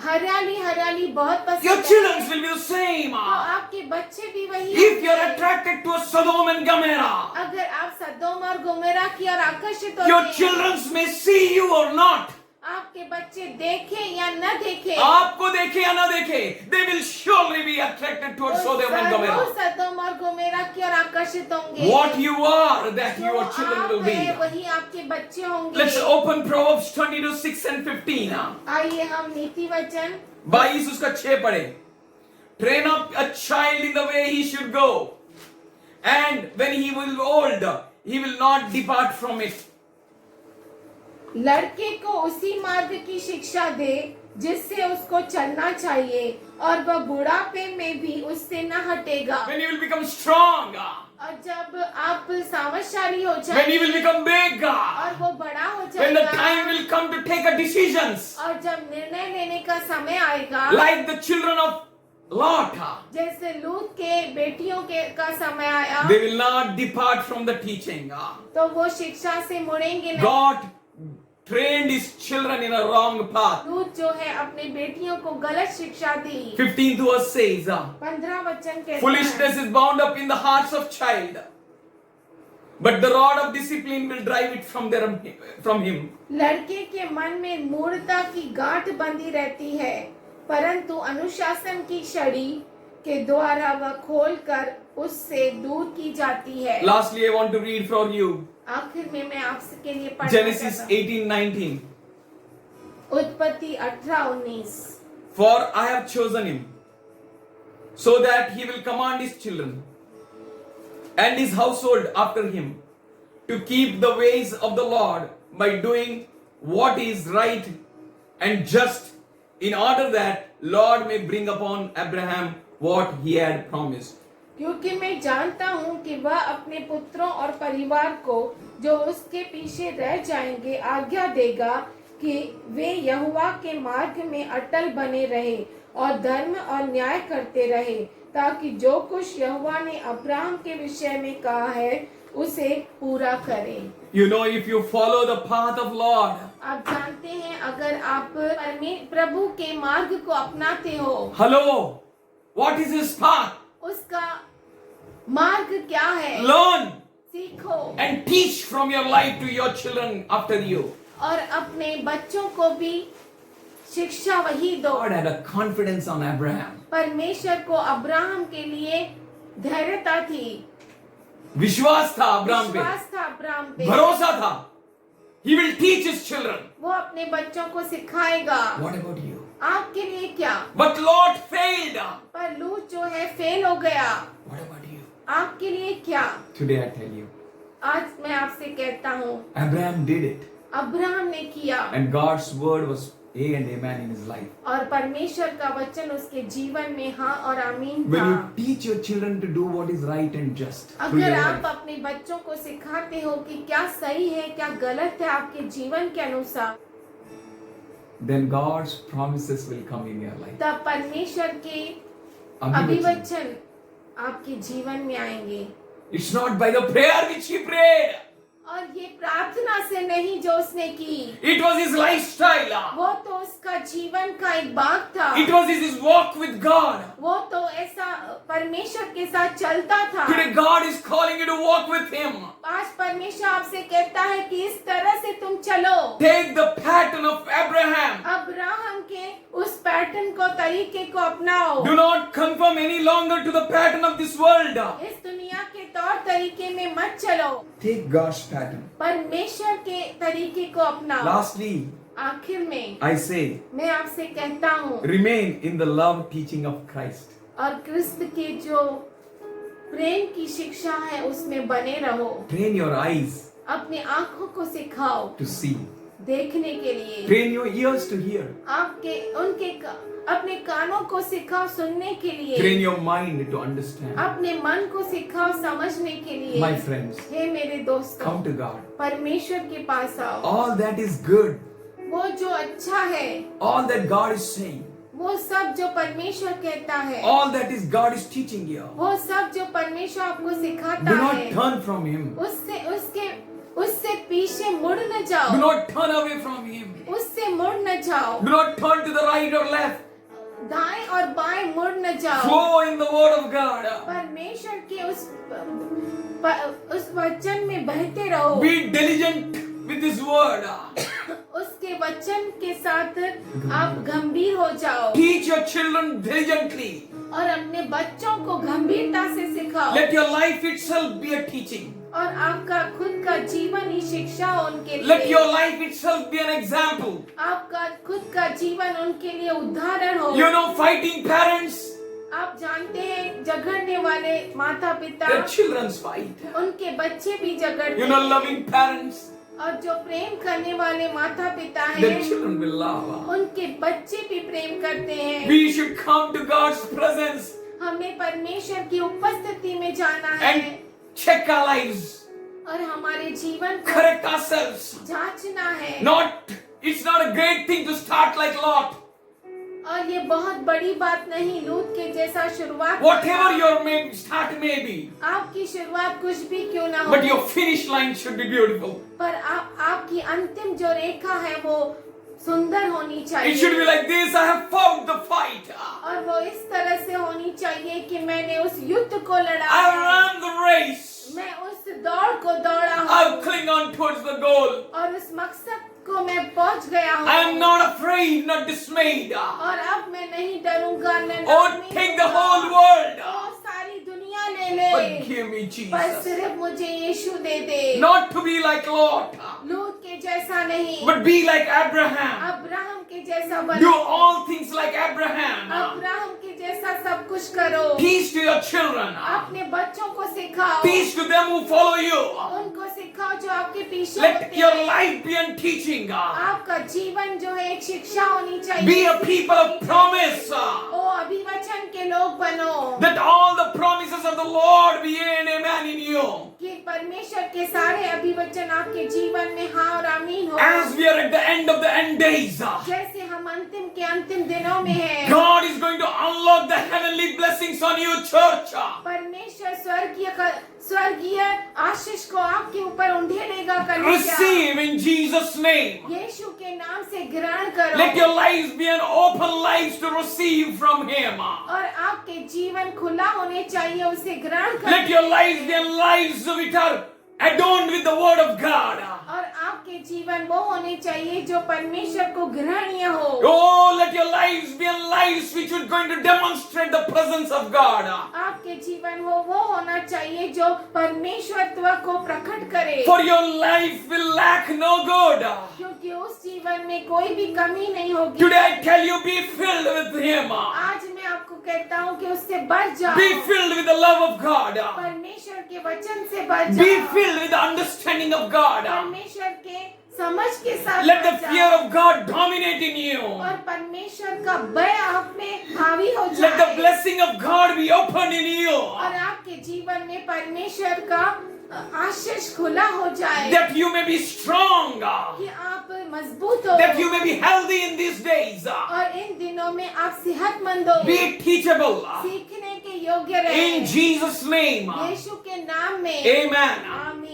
[SPEAKER 2] हरियाली बहुत
[SPEAKER 3] your
[SPEAKER 2] पसंद
[SPEAKER 3] children
[SPEAKER 2] है,
[SPEAKER 3] will be the same.
[SPEAKER 2] तो आपके बच्चे भी वही
[SPEAKER 3] If you are
[SPEAKER 2] होंगे।
[SPEAKER 3] attracted to a Sodom and Gomorrah,
[SPEAKER 2] अगर आप सदोम और गोमेरा की ओर आकर्षित
[SPEAKER 3] your
[SPEAKER 2] होते हैं,
[SPEAKER 3] children may see you or not.
[SPEAKER 2] आपके बच्चे देखें या न देखें,
[SPEAKER 3] आपको देखे या ना देखे, they will surely be attracted towards Sodom and
[SPEAKER 2] जरूर
[SPEAKER 3] Gomorrah.
[SPEAKER 2] सदोम और गोमेरा की ओर आकर्षित होंगे।
[SPEAKER 3] What you are, that
[SPEAKER 2] जो
[SPEAKER 3] your children will
[SPEAKER 2] आप
[SPEAKER 3] be.
[SPEAKER 2] हैं, वही आपके बच्चे होंगे।
[SPEAKER 3] Let's open Proverbs 22, 6 and 15.
[SPEAKER 2] आइए हम नीति वचन
[SPEAKER 3] 22 उसका 6 पढ़े. Train up a child in the way he should go, and when he will be old, he will not depart from it.
[SPEAKER 2] लड़के को उसी मार्ग की शिक्षा दे जिससे उसको चलना चाहिए, और वह बुढ़ापे में भी उससे न हटेगा।
[SPEAKER 3] When you will become strong,
[SPEAKER 2] और जब आप सामर्थशाली हो
[SPEAKER 3] when you will
[SPEAKER 2] जाएंगे
[SPEAKER 3] become big,
[SPEAKER 2] और वो बड़ा हो
[SPEAKER 3] when the time
[SPEAKER 2] जाएगा,
[SPEAKER 3] will come to take a decisions,
[SPEAKER 2] और जब निर्णय लेने का समय आएगा,
[SPEAKER 3] like the children of Lot,
[SPEAKER 2] जैसे लूत के बेटियों के का समय आया,
[SPEAKER 3] they will not depart from the teaching.
[SPEAKER 2] तो वो शिक्षा से मुड़ेंगे नहीं।
[SPEAKER 3] God trained his children in a wrong path.
[SPEAKER 2] लूत जो है अपने बेटियों को गलत शिक्षा दी।
[SPEAKER 3] 15th verse says,
[SPEAKER 2] 15 वचन कहता है,
[SPEAKER 3] foolishness is bound up in the hearts of child, but the rod of discipline will drive it from him.
[SPEAKER 2] लड़के के मन में मूढ़ता की गांठ बंधी रहती है, परंतु अनुशासन की छड़ी के द्वारा वह खोलकर उससे दूर की जाती है।
[SPEAKER 3] Lastly, I want to read for you
[SPEAKER 2] आखिर में मैं आपके लिए पढ़ना
[SPEAKER 3] Genesis
[SPEAKER 2] चाहता हूं।
[SPEAKER 3] 18:19.
[SPEAKER 2] उत्पत्ति 18:19।
[SPEAKER 3] For I have chosen him, so that he will command his children and his household after him, to keep the ways of the Lord by doing what is right and just, in order that Lord may bring upon Abraham what he had promised.
[SPEAKER 2] क्योंकि मैं जानता हूँ कि वह अपने पुत्रों और परिवार को जो उसके पीछे रह जाएंगे आज्ञा देगा कि वे यहोवा के मार्ग में अटल बने रहे और धर्म और न्याय करते रहे, ताकि जो कुछ यहोवा ने अब्राहम के विषय में कहा है उसे पूरा करें।
[SPEAKER 3] You know, if you follow the path of Lord,
[SPEAKER 2] आप जानते हैं, अगर आप प्रभु के मार्ग को अपनाते हो,
[SPEAKER 3] hello, what is his path?
[SPEAKER 2] उसका मार्ग क्या है?
[SPEAKER 3] Learn
[SPEAKER 2] सीखो
[SPEAKER 3] and teach from your life to your children after you.
[SPEAKER 2] और अपने बच्चों को भी शिक्षा वही दो।
[SPEAKER 3] God had a confidence on Abraham.
[SPEAKER 2] परमेश्वर को अब्राहम के लिए धैर्यता थी,
[SPEAKER 3] विश्वास था अब्राहम पे,
[SPEAKER 2] विश्वास था अब्राहम पे।
[SPEAKER 3] भरोसा था. He will teach his children.
[SPEAKER 2] वो अपने बच्चों को सिखाएगा।
[SPEAKER 3] What about you?
[SPEAKER 2] आपके लिए क्या?
[SPEAKER 3] But Lot failed.
[SPEAKER 2] पर लूत जो है फेल हो गया।
[SPEAKER 3] What about you?
[SPEAKER 2] आपके लिए क्या?
[SPEAKER 3] Today I tell you,
[SPEAKER 2] आज मैं आपसे कहता हूँ,
[SPEAKER 3] Abraham did it,
[SPEAKER 2] अब्राहम ने किया
[SPEAKER 3] and God's word was A and amen in his life.
[SPEAKER 2] और परमेश्वर का वचन उसके जीवन में हाँ और आमीन
[SPEAKER 3] When you
[SPEAKER 2] था।
[SPEAKER 3] teach your children to do what is right and just through
[SPEAKER 2] अगर
[SPEAKER 3] your
[SPEAKER 2] आप
[SPEAKER 3] life,
[SPEAKER 2] अपने बच्चों को सिखाते हो कि क्या सही है क्या गलत है आपके जीवन के अनुसार,
[SPEAKER 3] then God's promises will come in your life.
[SPEAKER 2] तब परमेश्वर के
[SPEAKER 3] अभिवचन.
[SPEAKER 2] अभिवचन आपके जीवन में आएंगे।
[SPEAKER 3] It's not by the prayer which he prayed.
[SPEAKER 2] और ये प्रार्थना से नहीं जो उसने की,
[SPEAKER 3] It was his lifestyle.
[SPEAKER 2] वो तो उसका जीवन का एक भाग था।
[SPEAKER 3] It was his walk with God.
[SPEAKER 2] वो तो ऐसा परमेश्वर के साथ चलता था।
[SPEAKER 3] Today God is calling you to walk with him.
[SPEAKER 2] आज परमेश्वर आपसे कहता है कि इस तरह से तुम चलो।
[SPEAKER 3] Take the pattern of Abraham.
[SPEAKER 2] Abraham के उस पैटर्न को, तरीके को अपनाओ।
[SPEAKER 3] Do not conform any longer to the pattern of this world.
[SPEAKER 2] इस दुनिया के तौर तरीके में मत चलो,
[SPEAKER 3] Take God's pattern.
[SPEAKER 2] परमेश्वर के तरीके को अपनाओ।
[SPEAKER 3] Lastly,
[SPEAKER 2] आखिर में
[SPEAKER 3] I say,
[SPEAKER 2] मैं आपसे कहता हूँ,
[SPEAKER 3] remain in the love teaching of Christ.
[SPEAKER 2] और क्रिस्त के जो प्रेम की शिक्षा है उसमें बने रहो।
[SPEAKER 3] Train your eyes
[SPEAKER 2] अपने आंखों को सिखाओ
[SPEAKER 3] to see.
[SPEAKER 2] देखने के लिए,
[SPEAKER 3] Train your ears to hear.
[SPEAKER 2] अपने कानों को सिखाओ सुनने के लिए,
[SPEAKER 3] Train your mind to understand.
[SPEAKER 2] अपने मन को सिखाओ समझने के लिए।
[SPEAKER 3] My friends,
[SPEAKER 2] हे मेरे दोस्तों,
[SPEAKER 3] come to God.
[SPEAKER 2] परमेश्वर के पास आओ।
[SPEAKER 3] All that is good,
[SPEAKER 2] वो जो अच्छा है,
[SPEAKER 3] all that God is saying,
[SPEAKER 2] वो सब जो परमेश्वर कहता है,
[SPEAKER 3] all that is God is teaching you,
[SPEAKER 2] वो सब जो परमेश्वर आपको सिखाता
[SPEAKER 3] do not
[SPEAKER 2] है,
[SPEAKER 3] turn from Him.
[SPEAKER 2] उससे पीछे मुड़ न जाओ।
[SPEAKER 3] Do not turn away from Him.
[SPEAKER 2] उससे मुड़ न जाओ।
[SPEAKER 3] Do not turn to the right or left.
[SPEAKER 2] दाएं और बाएं मुड़ न जाओ।
[SPEAKER 3] Flow in the Word of God.
[SPEAKER 2] परमेश्वर के उस वचन में बहते रहो।
[SPEAKER 3] Be diligent with His Word.
[SPEAKER 2] उसके वचन के साथ आप गंभीर हो जाओ।
[SPEAKER 3] Teach your children diligently.
[SPEAKER 2] और अपने बच्चों को गंभीरता से सिखाओ।
[SPEAKER 3] Let your life itself be a teaching.
[SPEAKER 2] और आपका खुद का जीवन ही शिक्षा हो उनके लिए।
[SPEAKER 3] Let your life itself be an example.
[SPEAKER 2] आपका खुद का जीवन उनके लिए उदाहरण हो।
[SPEAKER 3] You know, fighting parents,
[SPEAKER 2] आप जानते हैं झगड़ने वाले माता पिता,
[SPEAKER 3] their children fight.
[SPEAKER 2] उनके बच्चे भी झगड़ते
[SPEAKER 3] You know,
[SPEAKER 2] हैं।
[SPEAKER 3] loving parents,
[SPEAKER 2] और जो प्रेम करने वाले माता पिता
[SPEAKER 3] their
[SPEAKER 2] हैं,
[SPEAKER 3] children will love.
[SPEAKER 2] उनके बच्चे भी प्रेम करते हैं।
[SPEAKER 3] We should come to God's presence
[SPEAKER 2] हमें परमेश्वर की उपस्थिति में जाना है
[SPEAKER 3] and check our lives,
[SPEAKER 2] और हमारे जीवन को
[SPEAKER 3] correct ourselves.
[SPEAKER 2] जांचना है।
[SPEAKER 3] It's not a great thing to start like Lot.
[SPEAKER 2] और ये बहुत बड़ी बात नहीं लूत के जैसा शुरुआत
[SPEAKER 3] Whatever
[SPEAKER 2] करना।
[SPEAKER 3] your start may be,
[SPEAKER 2] आपकी शुरुआत कुछ भी क्यों ना हो,
[SPEAKER 3] but your finish line should be beautiful.
[SPEAKER 2] पर आपकी अंतिम जो रेखा है वो सुंदर होनी
[SPEAKER 3] It
[SPEAKER 2] चाहिए।
[SPEAKER 3] should be like this, I have fought the fight.
[SPEAKER 2] और वो इस तरह से होनी चाहिए कि मैंने उस युद्ध को लड़ा
[SPEAKER 3] I
[SPEAKER 2] है,
[SPEAKER 3] ran the race.
[SPEAKER 2] मैं उस दौड़ को दौड़ा
[SPEAKER 3] I
[SPEAKER 2] हूँ
[SPEAKER 3] cling on towards the goal.
[SPEAKER 2] और उस मकसद को मैं पहुँच गया हूँ।
[SPEAKER 3] I am not afraid, not dismayed.
[SPEAKER 2] और अब मैं नहीं डरूंगा, मैं
[SPEAKER 3] Oh,
[SPEAKER 2] नहीं
[SPEAKER 3] take the
[SPEAKER 2] डरूंगा।
[SPEAKER 3] whole world.
[SPEAKER 2] ओ, सारी दुनिया ले ले,
[SPEAKER 3] But give me
[SPEAKER 2] पर
[SPEAKER 3] Jesus.
[SPEAKER 2] सिर्फ मुझे यीशु दे दे।
[SPEAKER 3] Not to be like Lot,
[SPEAKER 2] लूत के जैसा नहीं,
[SPEAKER 3] but be like Abraham.
[SPEAKER 2] Abraham के जैसा
[SPEAKER 3] Do
[SPEAKER 2] बनो।
[SPEAKER 3] all things like Abraham.
[SPEAKER 2] Abraham के जैसा सब कुछ करो।
[SPEAKER 3] Teach to your children.
[SPEAKER 2] अपने बच्चों को सिखाओ,
[SPEAKER 3] Teach to them who follow you.
[SPEAKER 2] उनको सिखाओ जो आपके पीछे
[SPEAKER 3] Let
[SPEAKER 2] होते
[SPEAKER 3] your
[SPEAKER 2] हैं।
[SPEAKER 3] life be a teaching.
[SPEAKER 2] आपका जीवन जो है एक शिक्षा होनी चाहिए।
[SPEAKER 3] Be a people of promise.
[SPEAKER 2] ओ अभिवचन के लोग बनो,
[SPEAKER 3] That all the promises of the Lord be in amen in you.
[SPEAKER 2] कि परमेश्वर के सारे अभिवचन आपके जीवन में हाँ और आमीन हो।
[SPEAKER 3] As we are at the end of the end days,
[SPEAKER 2] जैसे हम अंतिम के अंतिम दिनों में हैं,
[SPEAKER 3] God is going to unlock the heavenly blessings on you, church.
[SPEAKER 2] परमेश्वर स्वर्गीय आशीष को आपके ऊपर उंडेलेगा। कलीसिया,
[SPEAKER 3] Receive in Jesus' name.
[SPEAKER 2] यीशु के नाम से ग्रहण करो।
[SPEAKER 3] Let your lives be an open lives to receive from Him.
[SPEAKER 2] और आपके जीवन खुला होने चाहिए उसे ग्रहण करने
[SPEAKER 3] Let your
[SPEAKER 2] के
[SPEAKER 3] lives
[SPEAKER 2] लिए।
[SPEAKER 3] be lives which are adorned with the Word of God.
[SPEAKER 2] और आपके जीवन वो होने चाहिए जो परमेश्वर को ग्रहणीय हो।
[SPEAKER 3] Oh, let your lives be lives which are going to demonstrate the presence of God.
[SPEAKER 2] आपके जीवन वो होना चाहिए जो परमेश्वरत्व को प्रकट करे।
[SPEAKER 3] For your life will lack no good.
[SPEAKER 2] क्योंकि उस जीवन में कोई भी कमी नहीं होगी।
[SPEAKER 3] Today I tell you, be filled with Him.
[SPEAKER 2] आज मैं आपको कहता हूँ कि उससे बढ़ जाओ।
[SPEAKER 3] Be filled with the love of God.
[SPEAKER 2] परमेश्वर के वचन से बढ़
[SPEAKER 3] Be
[SPEAKER 2] जाओ।
[SPEAKER 3] filled with the understanding of God.
[SPEAKER 2] परमेश्वर के समझ के साथ
[SPEAKER 3] Let the
[SPEAKER 2] बढ़
[SPEAKER 3] fear
[SPEAKER 2] जाओ।
[SPEAKER 3] of God dominate in you.
[SPEAKER 2] और परमेश्वर का भय आप में हावी हो
[SPEAKER 3] Let the
[SPEAKER 2] जाए।
[SPEAKER 3] blessing of God be open in you.
[SPEAKER 2] और आपके जीवन में परमेश्वर का आशीष खुला हो जाए।
[SPEAKER 3] That you may be strong.
[SPEAKER 2] कि आप मजबूत हो।
[SPEAKER 3] That you may be healthy in these days.
[SPEAKER 2] और इन दिनों में आप सेहतमंद हो।
[SPEAKER 3] Be teachable.
[SPEAKER 2] सीखने के योग्य रहे।
[SPEAKER 3] In Jesus' name.
[SPEAKER 2] यीशु के नाम में।
[SPEAKER 3] Amen.
[SPEAKER 2] आमीन।